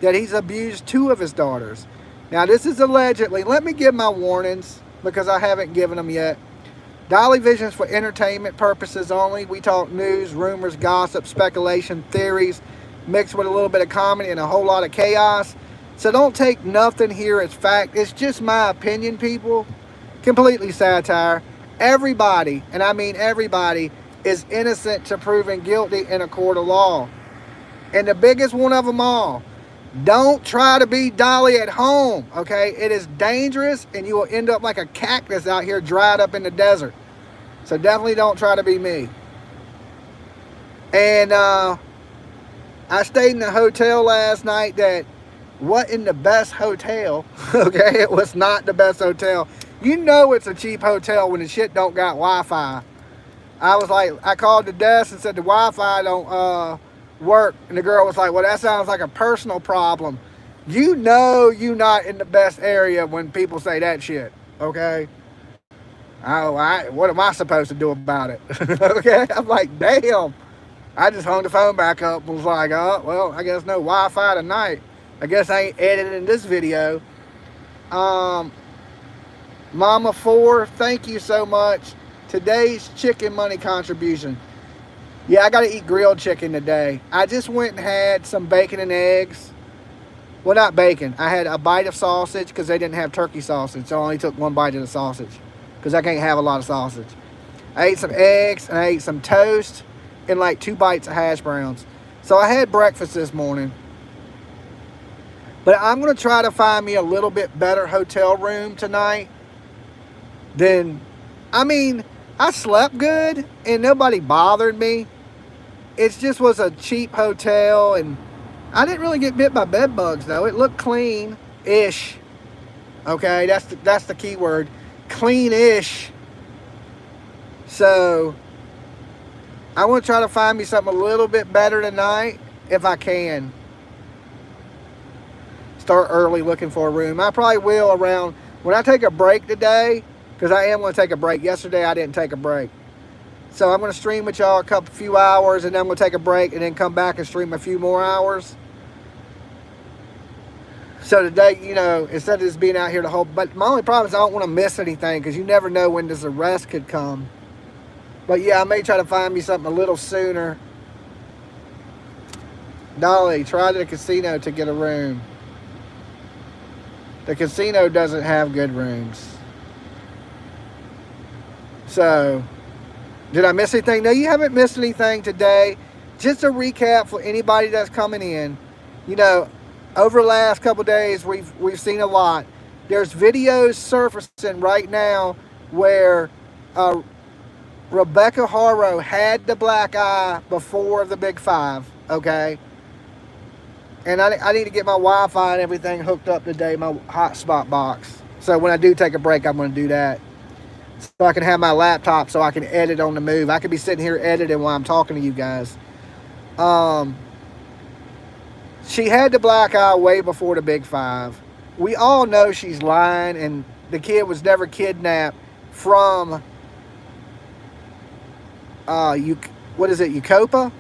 [SPEAKER 1] That he's abused 2 of his daughters. Now this is allegedly. Let me give my warnings because I haven't given them yet. Dolly Vision's for entertainment purposes only. We talk news, rumors, gossip, speculation, theories, mixed with a little bit of comedy and a whole lot of chaos. So don't take nothing here as fact. It's just my opinion, people. Completely satire. Everybody, and I mean everybody, is innocent to proven guilty in a court of law. And the biggest one of them all, don't try to be Dolly at home, okay? It is dangerous, and you will end up like a cactus out here dried up in the desert. So definitely don't try to be me. And I stayed in a hotel last night that wasn't the best hotel, okay? It was not the best hotel. You know it's a cheap hotel when the shit don't got Wi-Fi. I was like, I called the desk and said the Wi-Fi don't work. And the girl was like, well, that sounds like a personal problem. You know you not in the best area when people say that shit, okay? What am I supposed to do about it? Okay? I'm like, damn. I just hung the phone back up and was like, oh, well, I guess no Wi-Fi tonight. I guess I ain't editing this video. Mama 4, thank you so much. Today's chicken money contribution. Yeah, I got to eat grilled chicken today. I just went and had some bacon and eggs. Well, not bacon. I had a bite of sausage because they didn't have turkey sausage. So I only took one bite of the sausage because I can't have a lot of sausage. I ate some eggs and I ate some toast and like 2 bites of hash browns. So I had breakfast this morning. But I'm going to try to find me a little bit better hotel room tonight than, I mean, I slept good and nobody bothered me. It just was a cheap hotel and I didn't really get bit by bed bugs though. It looked clean-ish. Okay, that's the key word. Clean-ish. So I want to try to find me something a little bit better tonight if I can. Start early looking for a room. I probably will around when I take a break today, because I am going to take a break. Yesterday I didn't take a break. So I'm going to stream with y'all a few hours and then I'm going to take a break and then come back and stream a few more hours. So today, you know, instead of just being out here the whole, but my only problem is I don't want to miss anything because you never know when this arrest could come. But yeah, I may try to find me something a little sooner. Dolly, try the casino to get a room. The casino doesn't have good rooms. So, did I miss anything? No, you haven't missed anything today. Just a recap for anybody that's coming in. You know, over the last couple days, we've seen a lot. There's videos surfacing right now where Rebecca Haro had the black eye before the Big Five, okay? And I need to get my Wi-Fi and everything hooked up today, my hotspot box. So when I do take a break, I'm going to do that. So I can have my laptop so I can edit on the move. I could be sitting here editing while I'm talking to you guys. She had the black eye way before the Big Five. We all know she's lying and the kid was never kidnapped from, what is it, Yucapa?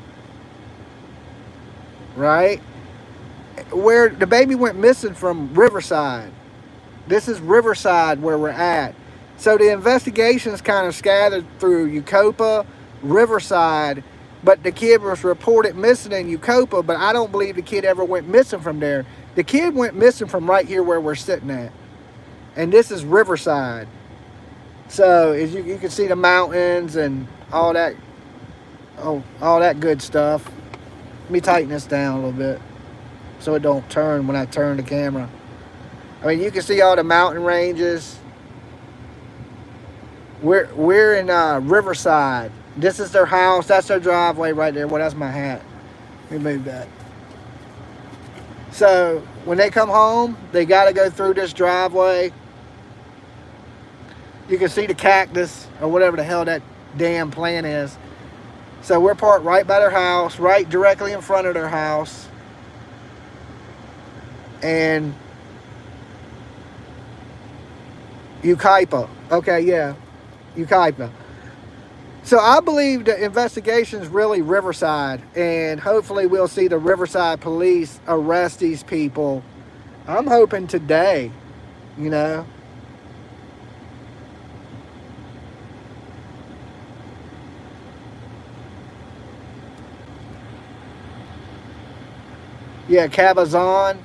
[SPEAKER 1] Right? Where the baby went missing from Riverside. This is Riverside where we're at. So the investigation's kind of scattered through Yucapa, Riverside, but the kid was reported missing in Yuccopa, but I don't believe the kid ever went missing from there. The kid went missing from right here where we're sitting at. And this is Riverside. So as you can see the mountains and all that, all that good stuff. Let me tighten this down a little bit so it don't turn when I turn the camera. I mean, you can see all the mountain ranges. We're in Riverside. This is their house. That's their driveway right there. Well, that's my hat. Let me move that. So when they come home, they got to go through this driveway. You can see the cactus or whatever the hell that damn plant is. So we're parked right by their house, right directly in front of their house. And Yucaipa. Okay, yeah. Yucaipa. So I believe the investigation is really Riverside. And hopefully we'll see the Riverside police arrest these people. I'm hoping today, you know. Yeah, Cabazon.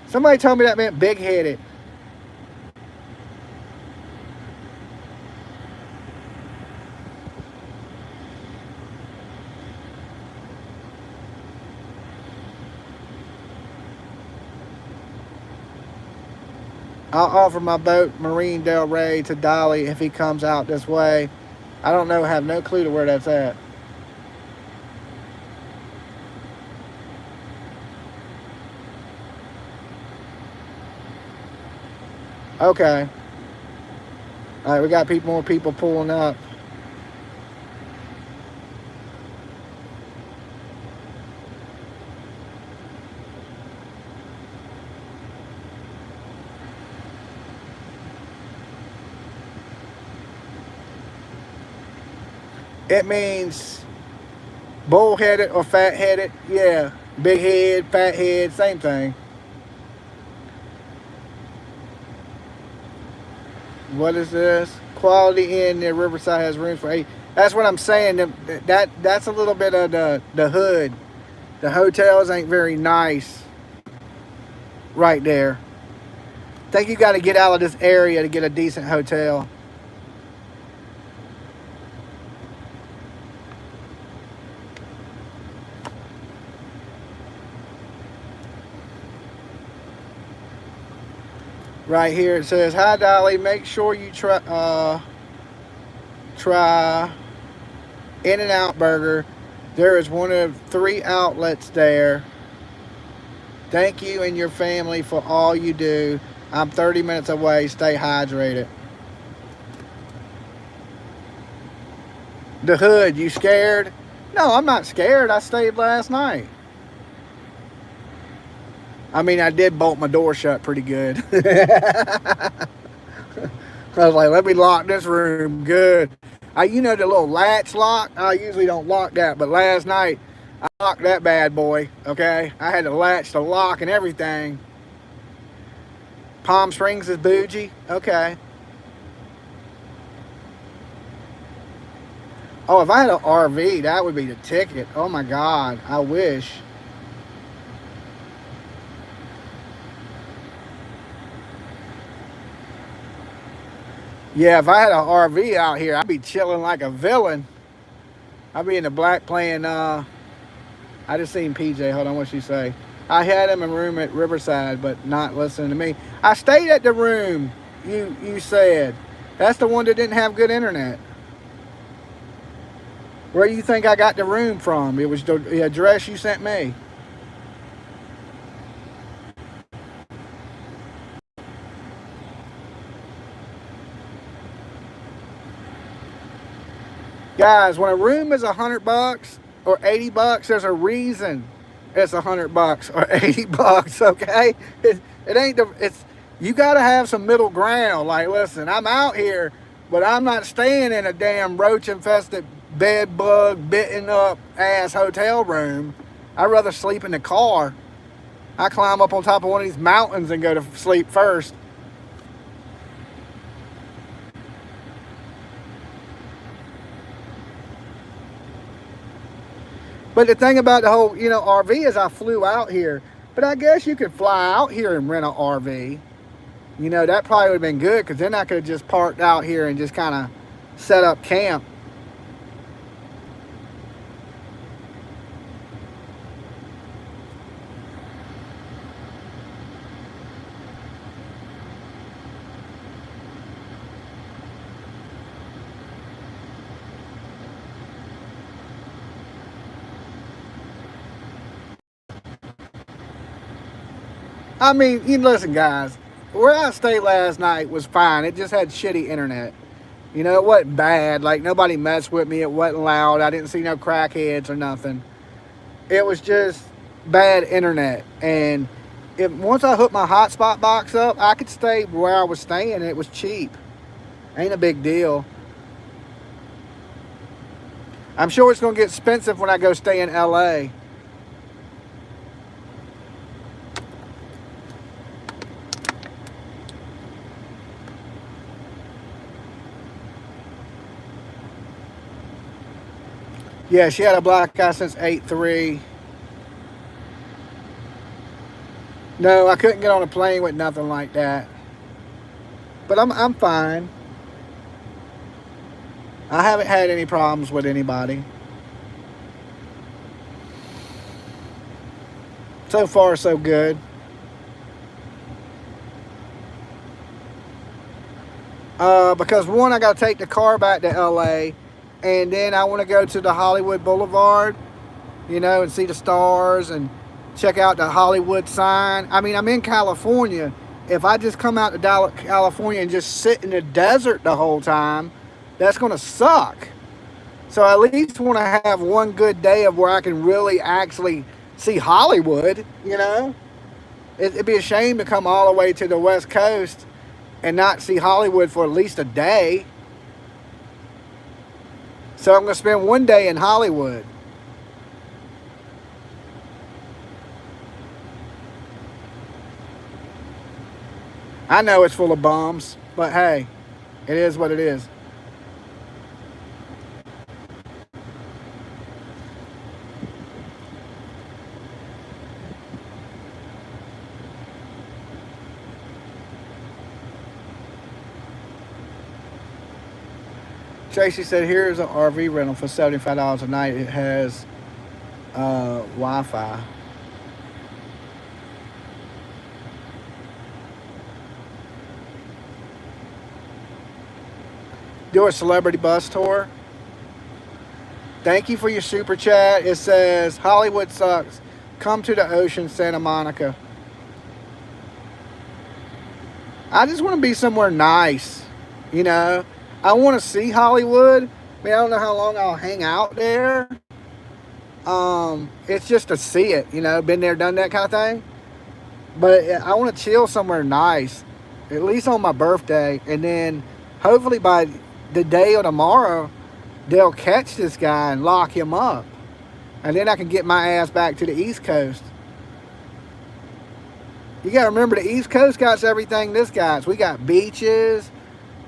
[SPEAKER 1] Somebody told me that meant big-headed. I'll offer my boat, Marine Del Rey, to Dolly if he comes out this way. I don't know, have no clue to where that's at. Okay. All right, we got more people pulling up. It means bull-headed or fat-headed. Yeah, big head, fat head, same thing. What is this? Quality Inn near Riverside has rooms for 8. That's what I'm saying. That's a little bit of the hood. The hotels ain't very nice right there. I think you got to get out of this area to get a decent hotel. Right here it says, "Hi Dolly, make sure you try In-N-Out Burger. There is one of 3 outlets there. Thank you and your family for all you do. I'm 30 minutes away. Stay hydrated." The hood, you scared? No, I'm not scared. I stayed last night. I mean, I did bolt my door shut pretty good. I was like, let me lock this room good. You know the little latch lock? I usually don't lock that, but last night I locked that bad boy, okay? I had to latch the lock and everything. Palm Springs is bougie? Okay. Oh, if I had an RV, that would be the ticket. Oh my God, I wish. Yeah, if I had an RV out here, I'd be chilling like a villain. I'd be in the black playing, I just seen PJ. Hold on, what'd she say? I had him in a room at Riverside, but not listening to me. I stayed at the room, you said. That's the one that didn't have good internet. Where do you think I got the room from? It was the address you sent me. Guys, when a room is $100 or $80, there's a reason it's $100 or $80, okay? It ain't you gotta have some middle ground. Like, listen, I'm out here, but I'm not staying in a damn roach-infested, bed bug, bitten up ass hotel room. I'd rather sleep in the car. I climb up on top of one of these mountains and go to sleep first. But the thing about the whole, RV is I flew out here. But I guess you could fly out here and rent an RV. That probably would have been good, because then I could have just parked out here and just kind of set up camp. I mean, listen, guys, where I stayed last night was fine. It just had shitty internet. It wasn't bad. Like, nobody messed with me. It wasn't loud. I didn't see no crackheads or nothing. It was just bad internet. And once I hooked my hotspot box up, I could stay where I was staying, and it was cheap. Ain't a big deal. I'm sure it's going to get expensive when I go stay in LA. Yeah, she had a black eye since 8/3. No, I couldn't get on a plane with nothing like that. But I'm fine. I haven't had any problems with anybody. So far, so good. Because one, I got to take the car back to LA, and then I want to go to the Hollywood Boulevard, and see the stars and check out the Hollywood sign. I mean, I'm in California. If I just come out to California and just sit in the desert the whole time, that's going to suck. So I at least want to have one good day of where I can really actually see Hollywood, It'd be a shame to come all the way to the West Coast and not see Hollywood for at least a day. So I'm going to spend one day in Hollywood. I know it's full of bums, but hey, it is what it is. Tracy said, here's an RV rental for $75 a night. It has Wi-Fi. Do a celebrity bus tour. Thank you for your super chat. It says, Hollywood sucks. Come to the ocean, Santa Monica. I just want to be somewhere nice, I want to see Hollywood. I mean, I don't know how long I'll hang out there. It's just to see it, been there, done that kind of thing. But I want to chill somewhere nice, at least on my birthday. And then hopefully by the day or tomorrow, they'll catch this guy and lock him up. And then I can get my ass back to the East Coast. You got to remember, the East Coast got everything this guy's. We got beaches,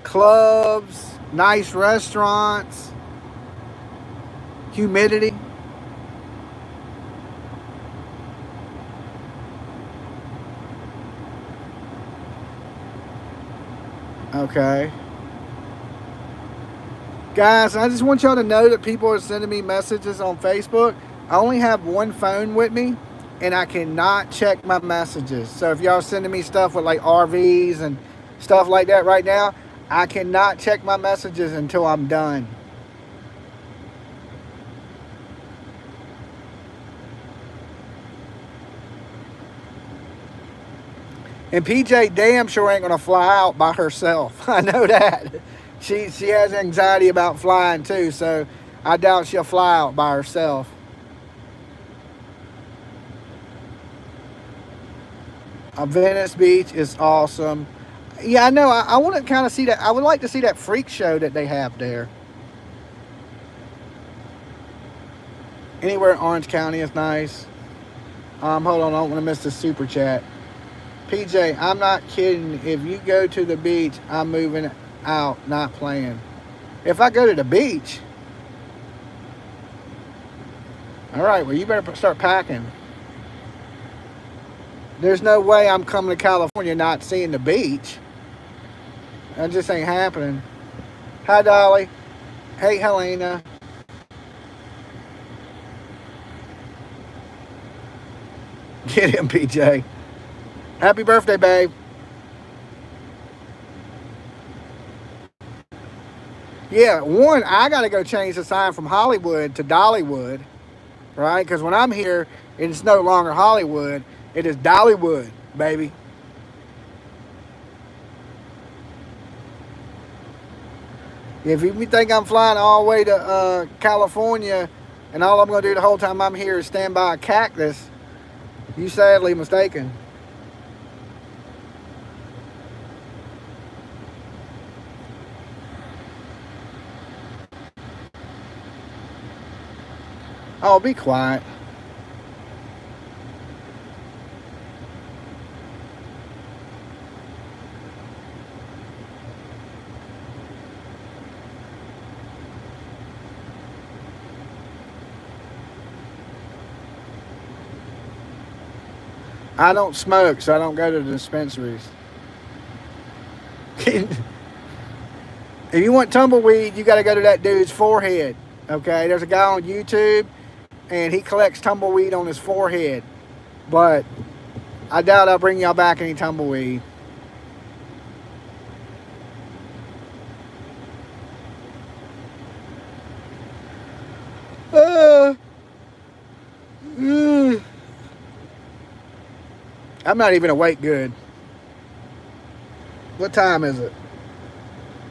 [SPEAKER 1] clubs, nice restaurants, humidity. Okay. Guys, I just want y'all to know that people are sending me messages on Facebook. I only have one phone with me, and I cannot check my messages. So if y'all sending me stuff with like RVs and stuff like that right now, I cannot check my messages until I'm done. And PJ damn sure ain't gonna fly out by herself. I know that. She has anxiety about flying too, so I doubt she'll fly out by herself. Venice Beach is awesome. Yeah, I know. I want to kind of see that. I would like to see that freak show that they have there. Anywhere in Orange County is nice. Hold on, I don't want to miss the super chat. PJ, I'm not kidding. If you go to the beach, I'm moving out, not playing. If I go to the beach, All right, well, you better start packing. There's no way I'm coming to California not seeing the beach. That just ain't happening. Hi, Dolly. Hey, Helena. Get him, PJ. Happy birthday, babe. Yeah, one, I got to go change the sign from Hollywood to Dollywood, right? Because when I'm here, it's no longer Hollywood. It is Dollywood, baby. If you think I'm flying all the way to California and all I'm going to do the whole time I'm here is stand by a cactus, you sadly mistaken. Oh, be quiet. I don't smoke, so I don't go to the dispensaries. If you want tumbleweed, you got to go to that dude's forehead. Okay, there's a guy on YouTube, and he collects tumbleweed on his forehead. But I doubt I'll bring y'all back any tumbleweed. I'm not even awake good. What time is it?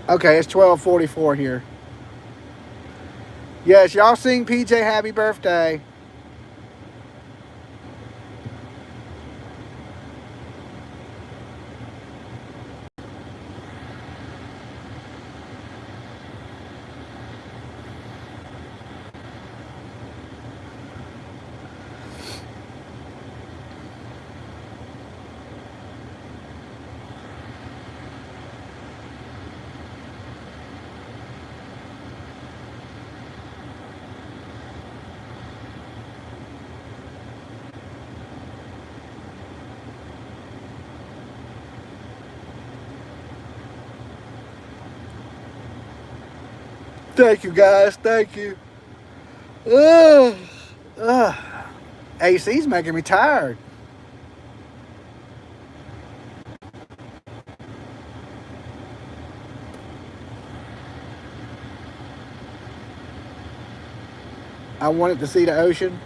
[SPEAKER 1] Okay, it's 12:44 here. Yes, y'all sing PJ happy birthday. Thank you, guys. Thank you. Ugh. Ugh. AC's making me tired. I wanted to see the ocean.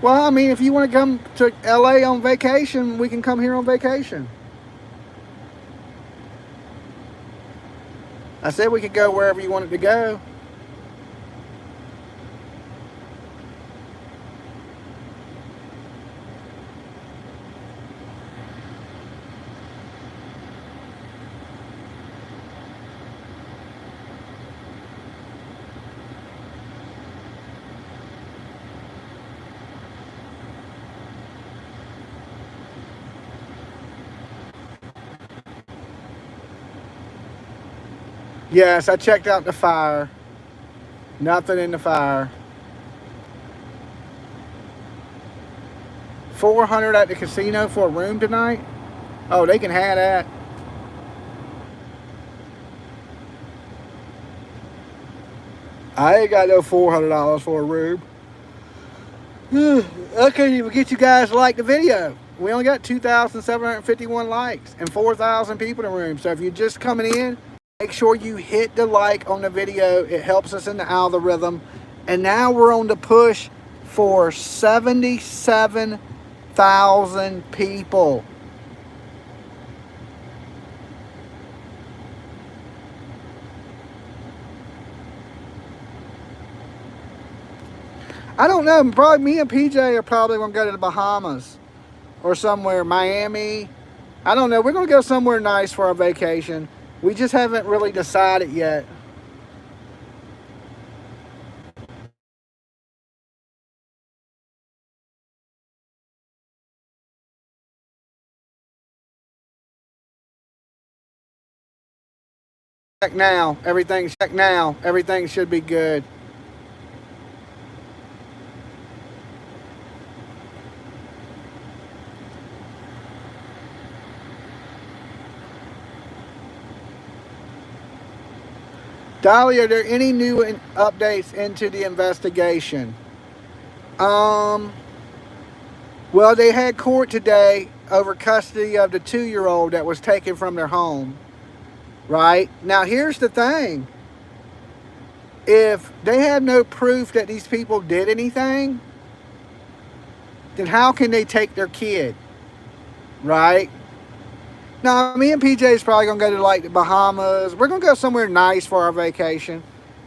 [SPEAKER 1] Well, I mean, if you want to come to LA on vacation, we can come here on vacation. I said we could go wherever you wanted to go. Yes, I checked out the fire. Nothing in the fire. 400 at the casino for a room tonight? Oh, they can have that. I ain't got no $400 for a room. I can't even get you guys to like the video. We only got 2,751 likes and 4,000 people in the room. So if you're just coming in, make sure you hit the like on the video. It helps us in the algorithm. And now we're on the push for 77,000 people. I don't know. Probably me and PJ are probably going to go to the Bahamas or somewhere, Miami. I don't know. We're going to go somewhere nice for our vacation. We just haven't really decided yet. Check now. Everything should be good. Dolly, are there any new updates into the investigation? Well, they had court today over custody of the 2-year-old that was taken from their home. Right? Now, here's the thing. If they have no proof that these people did anything, then how can they take their kid? Right? Now, me and PJ is probably going to go to like the Bahamas. We're going to go somewhere nice for our vacation.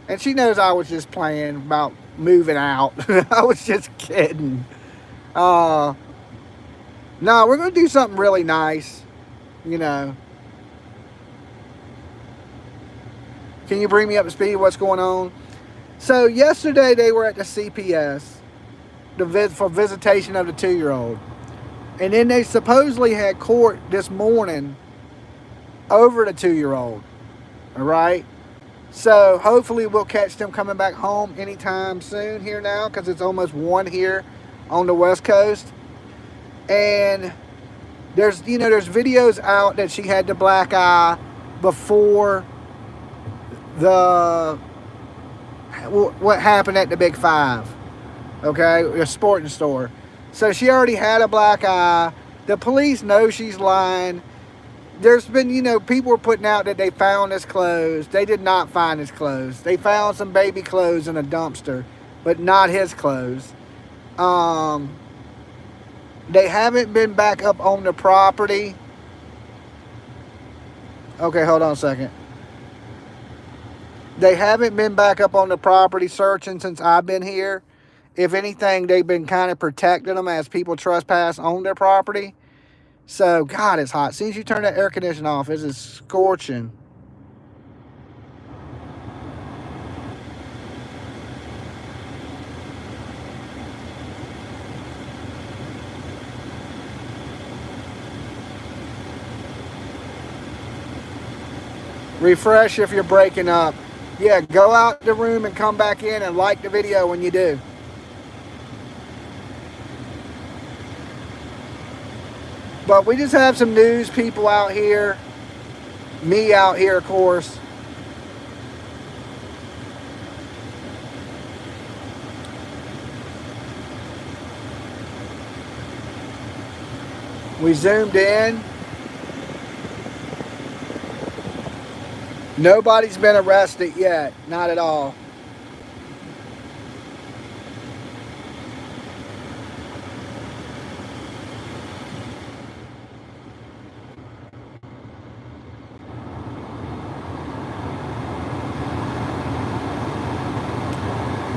[SPEAKER 1] And she knows I was just playing about moving out. I was just kidding. No, we're going to do something really nice. You know. Can you bring me up to speed what's going on? So yesterday they were at the CPS for visitation of the 2-year-old. And then they supposedly had court this morning over the 2-year-old. All right? So hopefully we'll catch them coming back home anytime soon here now, because it's almost 1 here on the West Coast. And there's videos out that she had the black eye before what happened at the Big Five. Okay? A sporting store. So she already had a black eye. The police know she's lying. There's been, people were putting out that they found his clothes. They did not find his clothes. They found some baby clothes in a dumpster, but not his clothes. They haven't been back up on the property. Okay, hold on a second. They haven't been back up on the property searching since I've been here. If anything, they've been kind of protecting them as people trespass on their property. So, God, it's hot. As soon as you turn that air conditioning off, it is scorching. Refresh if you're breaking up. Yeah, go out the room and come back in and like the video when you do. But we just have some news people out here. Me out here, of course. We zoomed in. Nobody's been arrested yet. Not at all.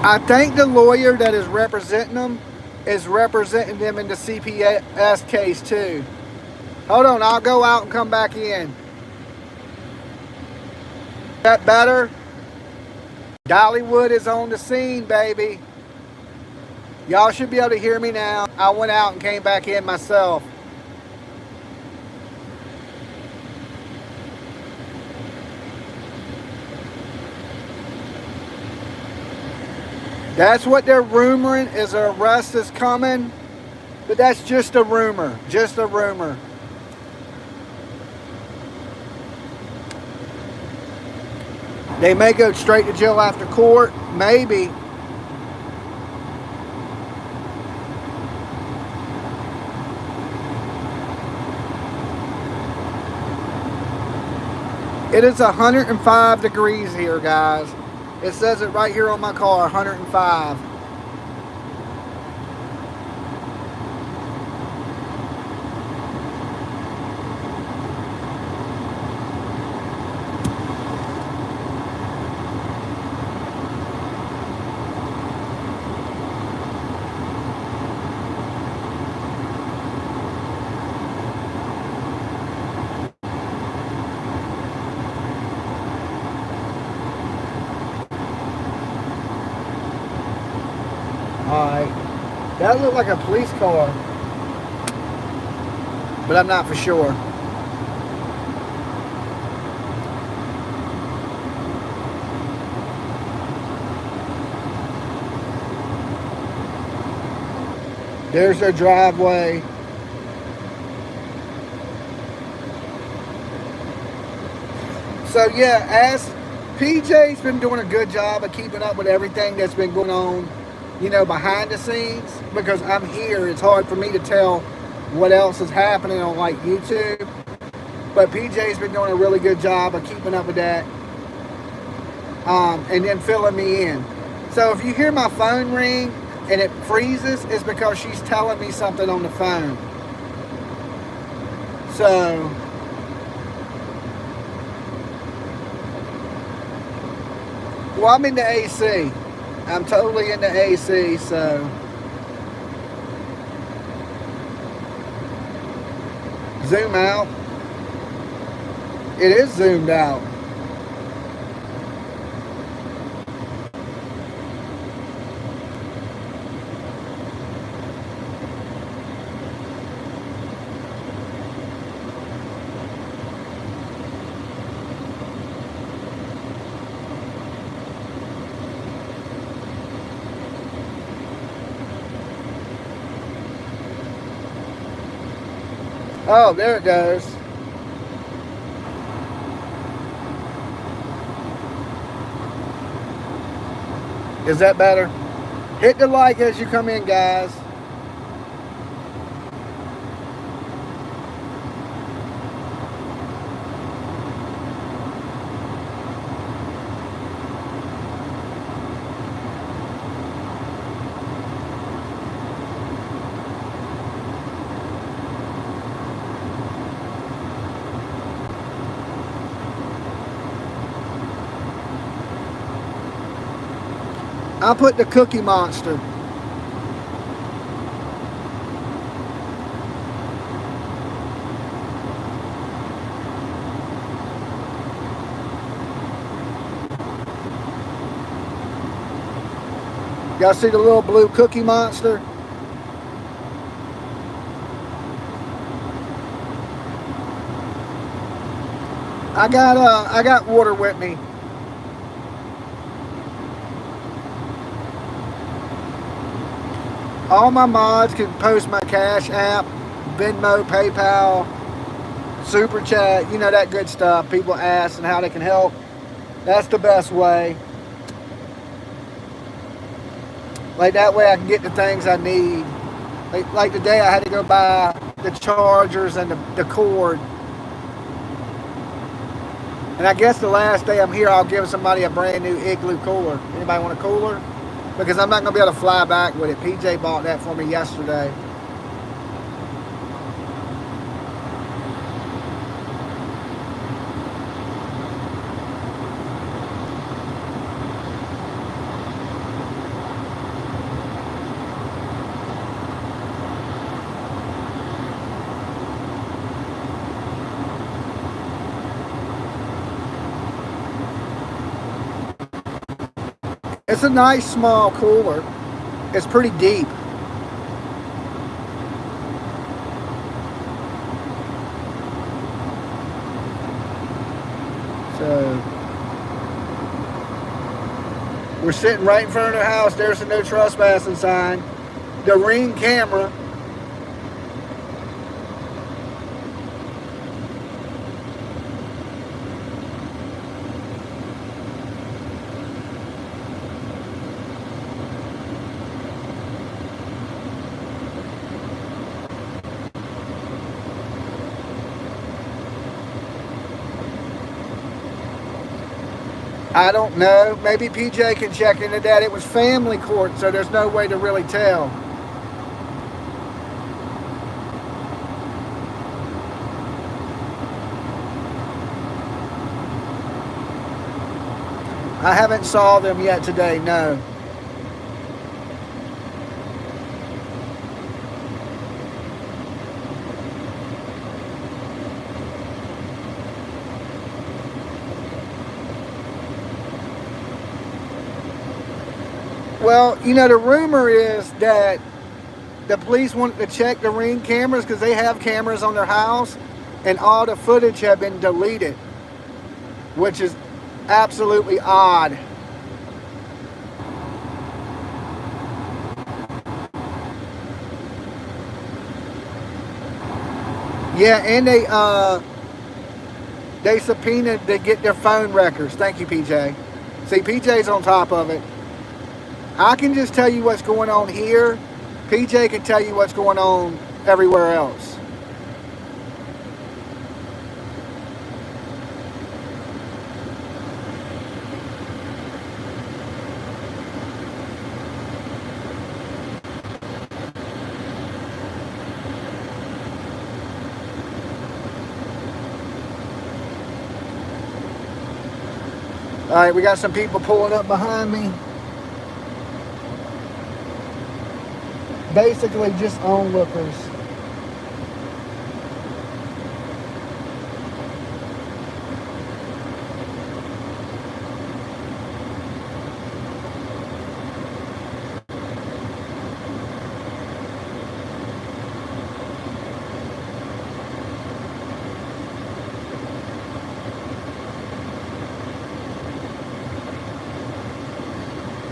[SPEAKER 1] I think the lawyer that is representing them is representing them in the CPS case too. Hold on, I'll go out and come back in. That better? Dollywood is on the scene, baby. Y'all should be able to hear me now. I went out and came back in myself. That's what they're rumoring, is an arrest is coming. But that's just a rumor. Just a rumor. They may go straight to jail after court. Maybe. It is 105 degrees here, guys. It says it right here on my car, 105. Alright. That looked like a police car. But I'm not for sure. There's their driveway. So yeah, PJ's been doing a good job of keeping up with everything that's been going on, you know, behind the scenes, because I'm here. It's hard for me to tell what else is happening on like YouTube. But PJ's been doing a really good job of keeping up with that, and then filling me in. So if you hear my phone ring and it freezes, it's because she's telling me something on the phone. So well, I'm in the AC. I'm totally in the AC, so zoom out. It is zoomed out. Oh, there it goes. Is that better? Hit the like as you come in, guys. I'll put the Cookie Monster. Y'all see the little blue Cookie Monster? I got water with me. All my mods can post my Cash App, Venmo, PayPal, Super Chat, you know, that good stuff. People ask and how they can help. That's the best way. Like that way I can get the things I need. Like today I had to go buy the chargers and the cord. And I guess the last day I'm here, I'll give somebody a brand new Igloo cooler. Anybody want a cooler? Because I'm not going to be able to fly back with it. PJ bought that for me yesterday. It's a nice small cooler. It's pretty deep. So we're sitting right in front of their house. There's a no trespassing sign. The Ring camera. I don't know. Maybe PJ can check into that. It was family court, so there's no way to really tell. I haven't saw them yet today, no. Well, you know, the rumor is that the police wanted to check the Ring cameras because they have cameras on their house and all the footage had been deleted, which is absolutely odd. Yeah, and they They subpoenaed to get their phone records. Thank you, PJ. See, PJ's on top of it. I can just tell you what's going on here. PJ can tell you what's going on everywhere else. All right, we got some people pulling up behind me. Basically just onlookers.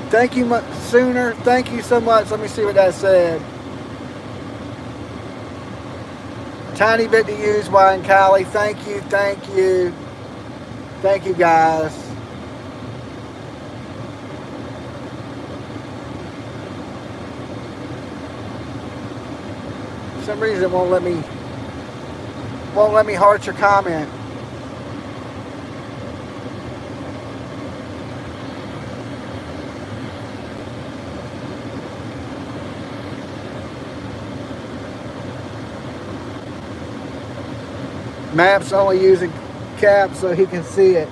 [SPEAKER 1] Thank you, Sooner. Thank you so much. Let me see what that said. Tiny bit to use, Wine Cali. Thank you, thank you. Thank you, guys. For some reason it won't let me heart your comment. Maps only using caps so he can see it.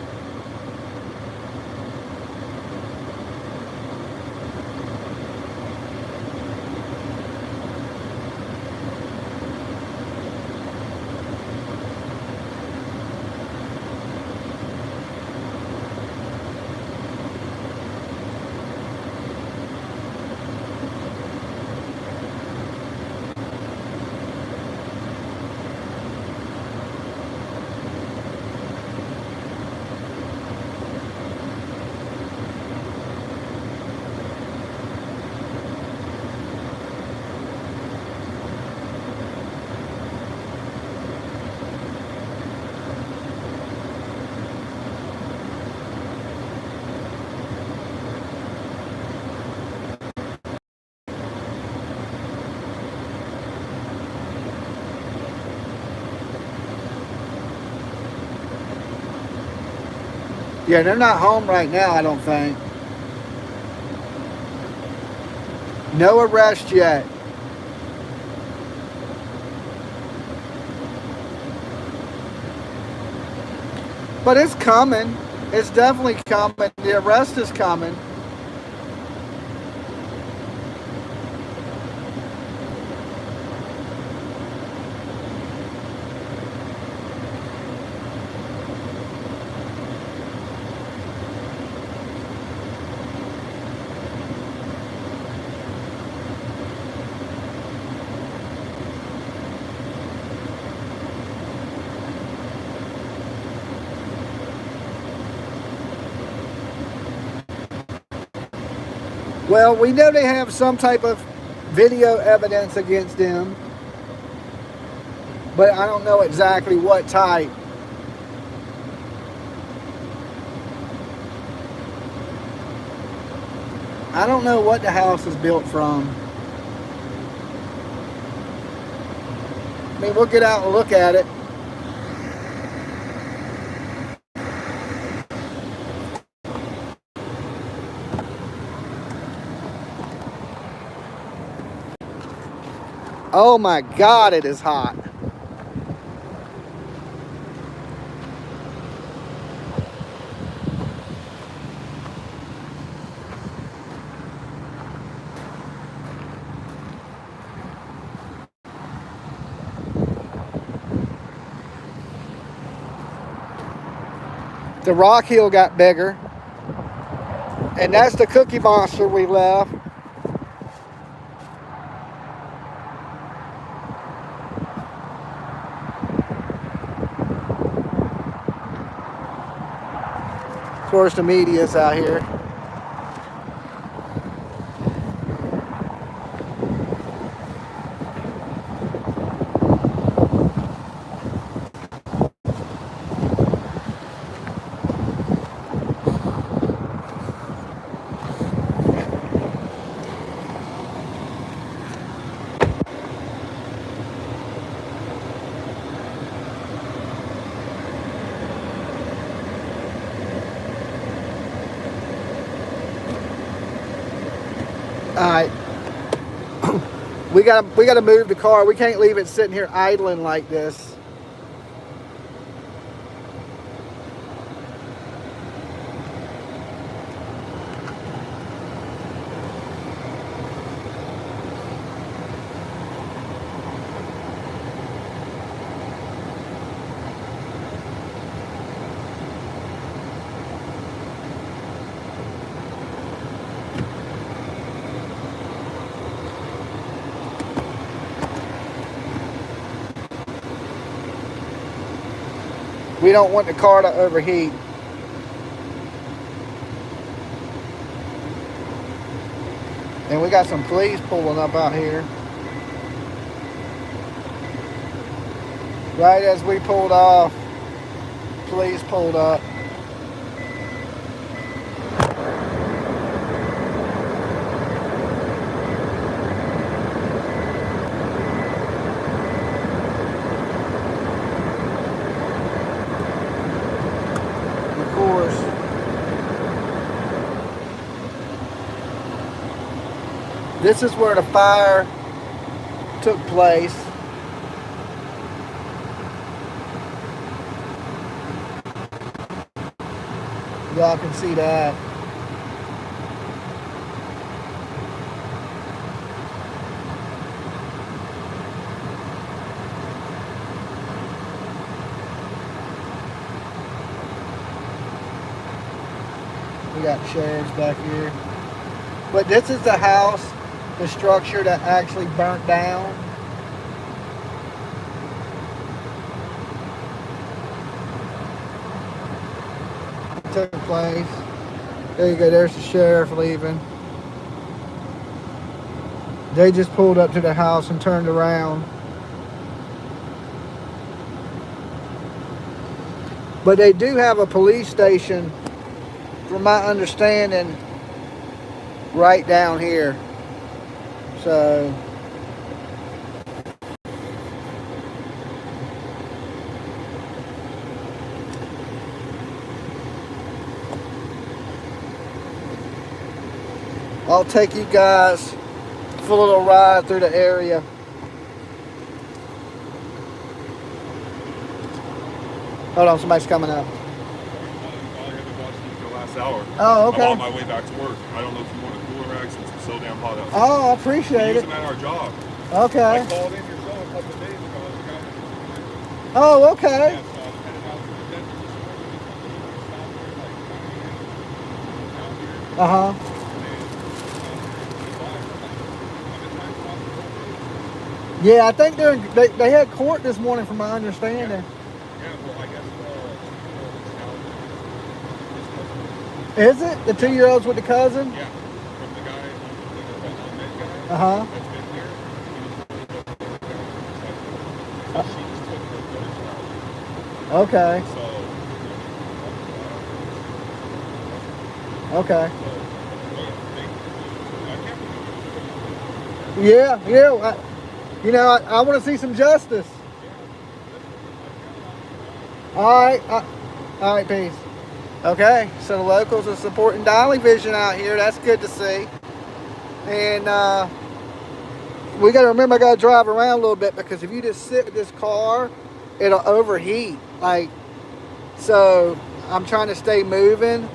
[SPEAKER 1] Yeah, they're not home right now, I don't think. No arrest yet. But it's coming. It's definitely coming. The arrest is coming. Well, we know they have some type of video evidence against him, but I don't know exactly what type. I don't know what the house is built from. I mean, we'll get out and look at it. Oh my God, it is hot. The rock hill got bigger. And that's the Cookie Monster we left. Of course, the media's out here. right. We gotta move the car. We can't leave it sitting here idling like this. We don't want the car to overheat. And we got some police pulling up out here. Right as we pulled off, police pulled up. This is where the fire took place. Y'all can see that. We got sheriffs back here. But this is the house, the structure that actually burnt down. It took place. There you go, there's the sheriff leaving. They just pulled up to the house and turned around. But they do have a police station, from my understanding, right down here. So I'll take you guys for a little ride through the area. Hold on, somebody's coming up.
[SPEAKER 2] I have been watching you for the last hour.
[SPEAKER 1] Oh, okay.
[SPEAKER 2] I'm on my way back to work. I don't know if you want a cooler rack since it's so damn hot out.
[SPEAKER 1] Oh, I appreciate it.
[SPEAKER 2] We use them at our job.
[SPEAKER 1] Okay.
[SPEAKER 2] I called in your show a couple of days ago.
[SPEAKER 1] Oh, okay. Uh-huh. Yeah, I think they had court this morning, from my understanding.
[SPEAKER 2] Yeah, well, I guess
[SPEAKER 1] Is it? The 2-year-old's with the cousin?
[SPEAKER 2] Yeah, from the guy, the med guy.
[SPEAKER 1] Uh-huh.
[SPEAKER 2] That's been here. So she just took her first out.
[SPEAKER 1] Okay. Okay. Yeah. I want to see some justice. All right, peace. Okay, so the locals are supporting Dolly Vision out here. That's good to see. And we got to remember, I got to drive around a little bit, because if you just sit with this car, it'll overheat. So I'm trying to stay moving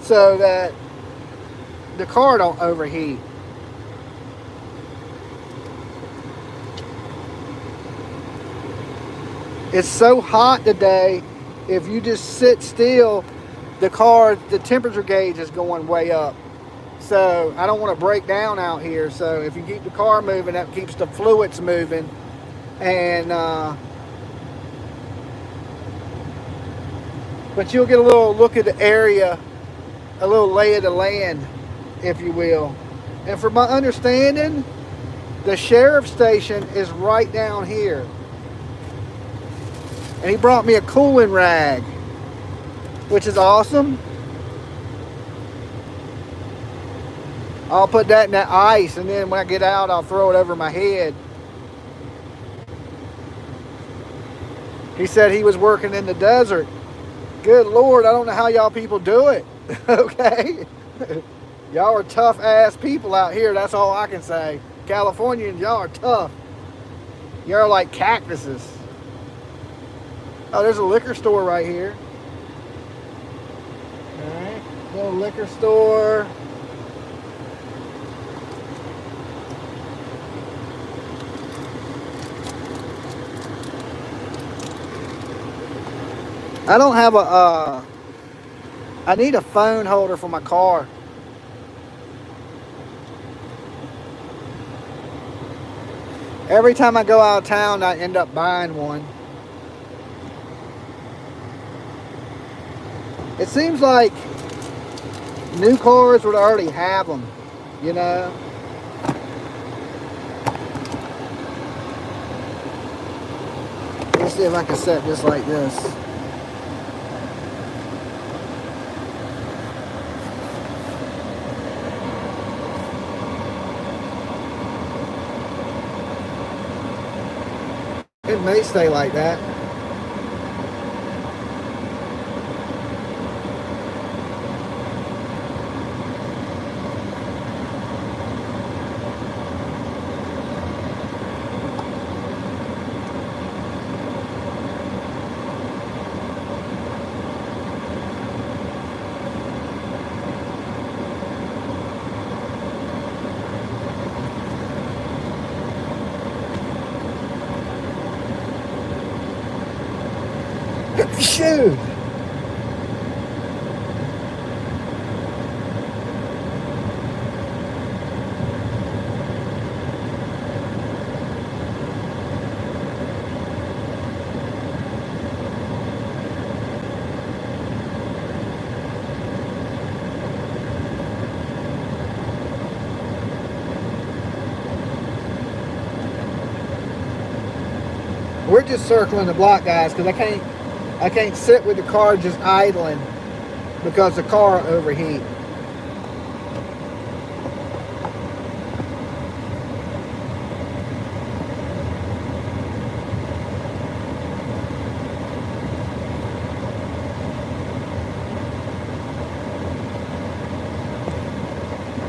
[SPEAKER 1] so that the car don't overheat. It's so hot today, if you just sit still, the temperature gauge is going way up. So I don't want to break down out here. So if you keep the car moving, that keeps the fluids moving. And but you'll get a little look at the area, a little lay of the land, if you will. And from my understanding, the sheriff's station is right down here. And he brought me a cooling rag, which is awesome. I'll put that in that ice, and then when I get out, I'll throw it over my head. He said he was working in the desert. Good Lord, I don't know how y'all people do it. Okay. Y'all are tough ass people out here. That's all I can say. Californians, y'all are tough. Y'all are like cactuses. Oh, there's a liquor store right here. Alright, little liquor store. I don't have a, I need a phone holder for my car. Every time I go out of town, I end up buying one. It seems like new cars would already have them, you know? Let's see if I can set this like this. It may stay like that. Shoot! We're just circling the block, guys, because I can't sit with the car just idling because the car overheat.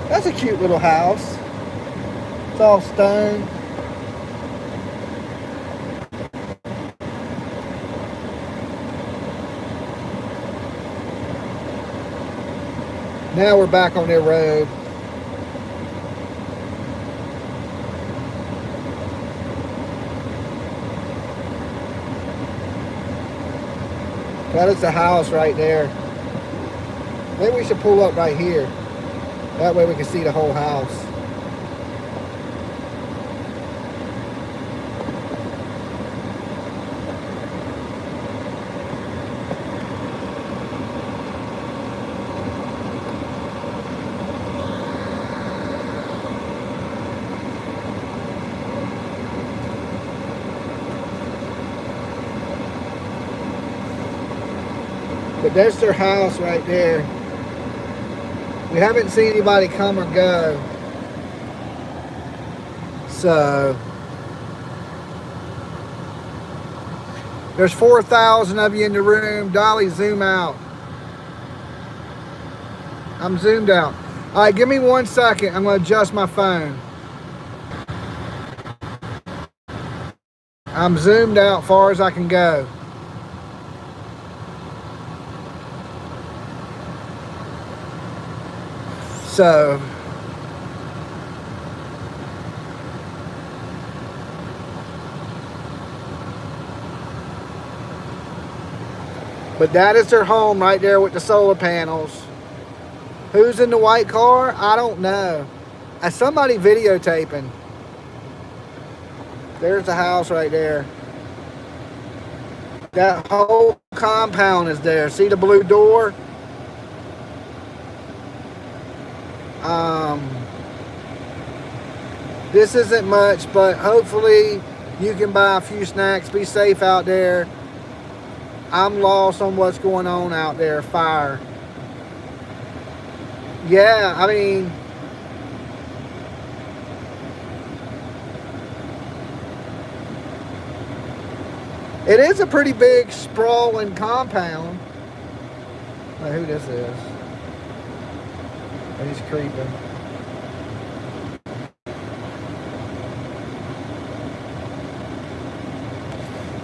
[SPEAKER 1] That's a cute little house. It's all stone. Now we're back on their road. That is the house right there. Maybe we should pull up right here. That way we can see the whole house. But there's their house right there. We haven't seen anybody come or go. So there's 4,000 of you in the room. Dolly, zoom out. I'm zoomed out. All right, give me 1 second. I'm going to adjust my phone. I'm zoomed out far as I can go. So but that is their home right there with the solar panels. Who's in the white car? I don't know. Somebody videotaping. There's the house right there. That whole compound is there. See the blue door? This isn't much, but hopefully you can buy a few snacks. Be safe out there. I'm lost on what's going on out there. Fire. Yeah, I mean, it is a pretty big sprawling compound. I don't know who this is. And he's creeping.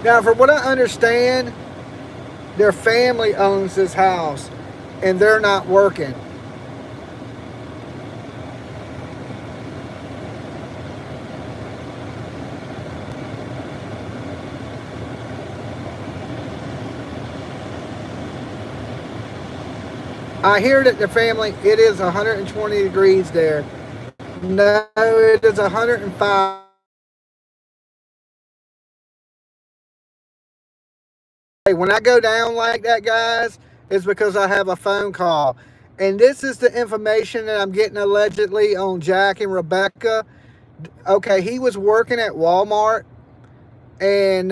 [SPEAKER 1] Now, from what I understand, their family owns this house and they're not working. I hear that the family, it is 120 degrees there. No, it is 105. When I go down like that, guys, it's because I have a phone call. And this is the information that I'm getting allegedly on Jack and Rebecca. Okay, he was working at Walmart and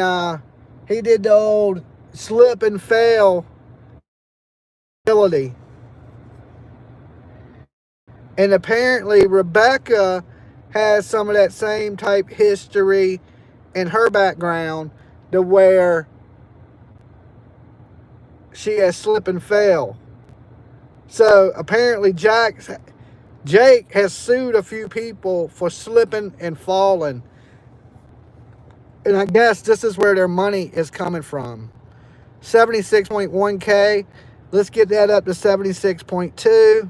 [SPEAKER 1] he did the old slip and fail ability. And apparently Rebecca has some of that same type history in her background to where she has slip and fail. So apparently Jake has sued a few people for slipping and falling. And I guess this is where their money is coming from. 76.1K. Let's get that up to 76.2.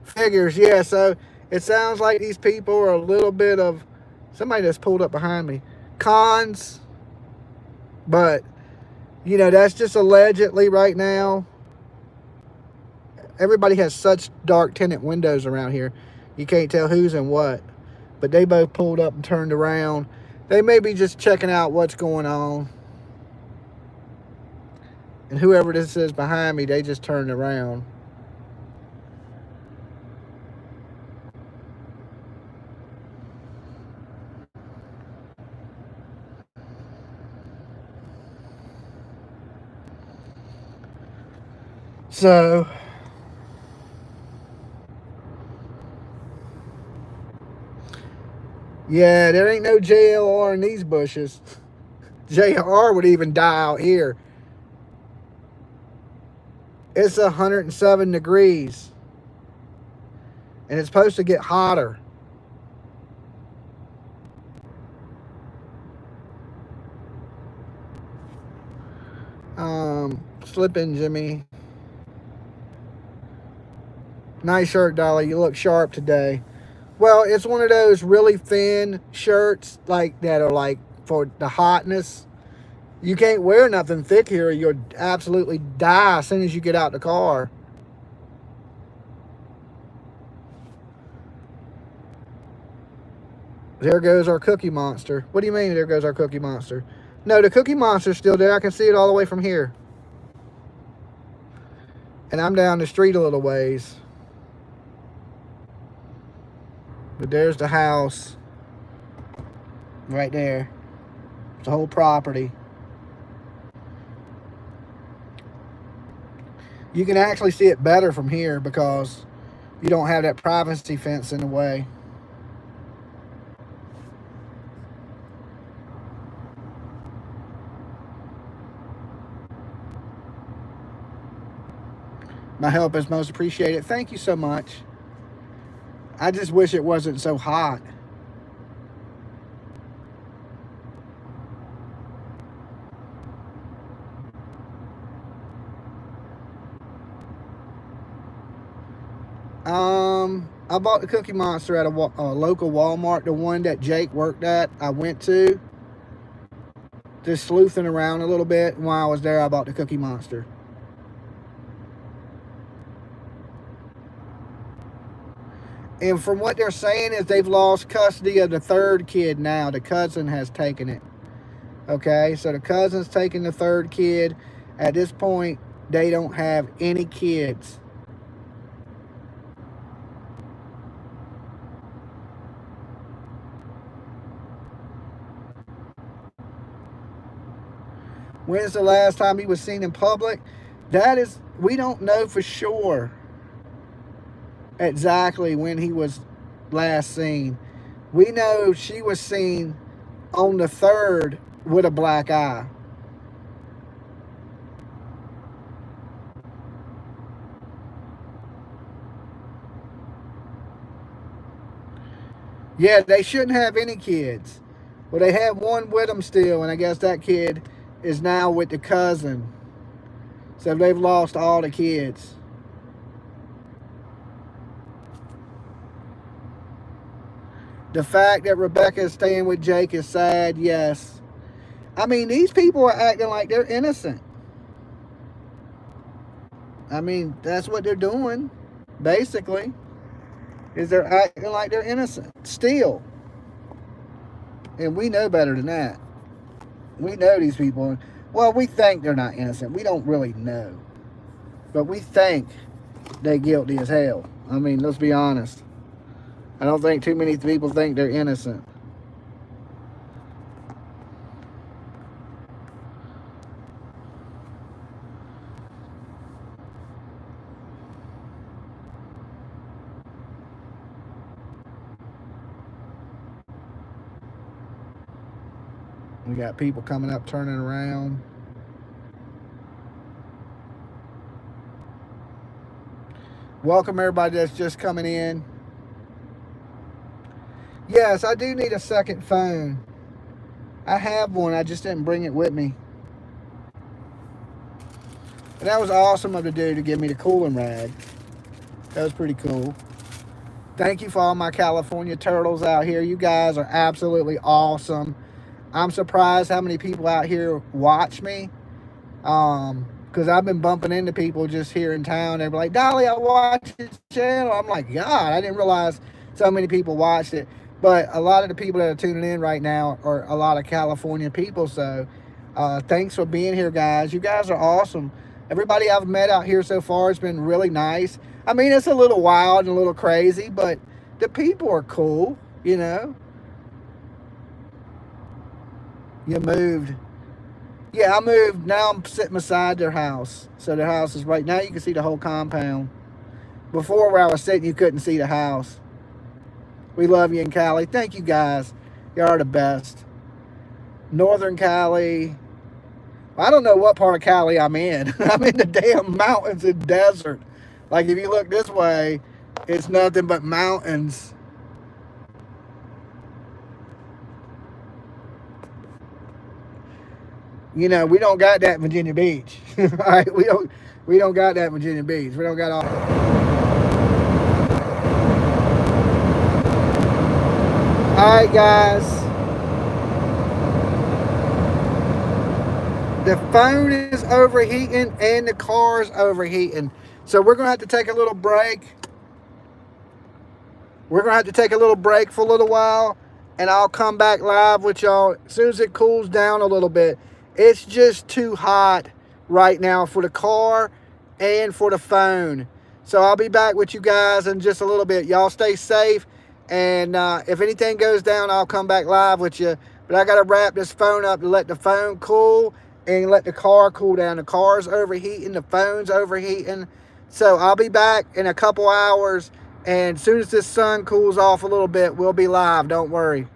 [SPEAKER 1] Figures, yeah. So it sounds like these people are a little bit of, somebody just pulled up behind me, cons. But, you know, that's just allegedly right now. Everybody has such dark tinted windows around here. You can't tell who's in what. But they both pulled up and turned around. They may be just checking out what's going on. And whoever this is behind me, they just turned around. So, yeah, there ain't no JLR in these bushes. JLR would even die out here. It's 107 degrees. And it's supposed to get hotter. Slipping, Jimmy. Nice shirt, Dolly. You look sharp today. Well, it's one of those really thin shirts like that are like for the hotness. You can't wear nothing thick here. You'll absolutely die as soon as you get out the car. There goes our Cookie Monster. What do you mean there goes our Cookie Monster? No, the Cookie Monster's still there. I can see it all the way from here. And I'm down the street a little ways. But there's the house. Right there. It's the whole property. You can actually see it better from here because you don't have that privacy fence in the way. My help is most appreciated. Thank you so much. I just wish it wasn't so hot. I bought the Cookie Monster at a local Walmart, the one that Jake worked at. I went to. Just sleuthing around a little bit. And while I was there, I bought the Cookie Monster. And from what they're saying is they've lost custody of the third kid now. The cousin has taken it. Okay, so the cousin's taking the third kid. At this point, they don't have any kids. When's the last time he was seen in public? That is, we don't know for sure exactly when he was last seen. We know she was seen on the 3rd with a black eye. Yeah, they shouldn't have any kids. Well, they have one with them still, and I guess that kid is now with the cousin. So they've lost all the kids. The fact that Rebecca is staying with Jake is sad, yes. I mean, these people are acting like they're innocent. I mean, that's what they're doing, basically, is they're acting like they're innocent still. And we know better than that. We know these people. Well, we think they're not innocent. We don't really know. But we think they're guilty as hell. I mean, let's be honest. I don't think too many people think they're innocent. We got people coming up, turning around. Welcome everybody that's just coming in. Yes, I do need a second phone. I have one, I just didn't bring it with me. And that was awesome of the dude to give me the cooling rag. That was pretty cool. Thank you for all my California turtles out here. You guys are absolutely awesome. I'm surprised how many people out here watch me. Because I've been bumping into people just here in town. They're like, Dolly, I watch your channel. I'm like, God, I didn't realize so many people watched it. But a lot of the people that are tuning in right now are a lot of California people. So thanks for being here, guys. You guys are awesome. Everybody I've met out here so far has been really nice. I mean, it's a little wild and a little crazy, but the people are cool, you know. You moved. Yeah, I moved. Now I'm sitting beside their house. So their house is right now. You can see the whole compound. Before where I was sitting, you couldn't see the house. We love you in Cali. Thank you guys. You are the best. Northern Cali. I don't know what part of Cali I'm in. I'm in the damn mountains and desert. Like if you look this way, it's nothing but mountains. You know, we don't got that Virginia Beach. All right, we don't got that Virginia Beach. We don't got all. All right, guys. The phone is overheating and the car's overheating. So we're gonna have to take a little break. We're gonna have to take a little break for a little while, and I'll come back live with y'all as soon as it cools down a little bit. It's just too hot right now for the car and for the phone. So I'll be back with you guys in just a little bit. Y'all stay safe. And if anything goes down, I'll come back live with you. But I got to wrap this phone up to let the phone cool and let the car cool down. The car's overheating. The phone's overheating. So I'll be back in a couple hours. And as soon as this sun cools off a little bit, we'll be live. Don't worry.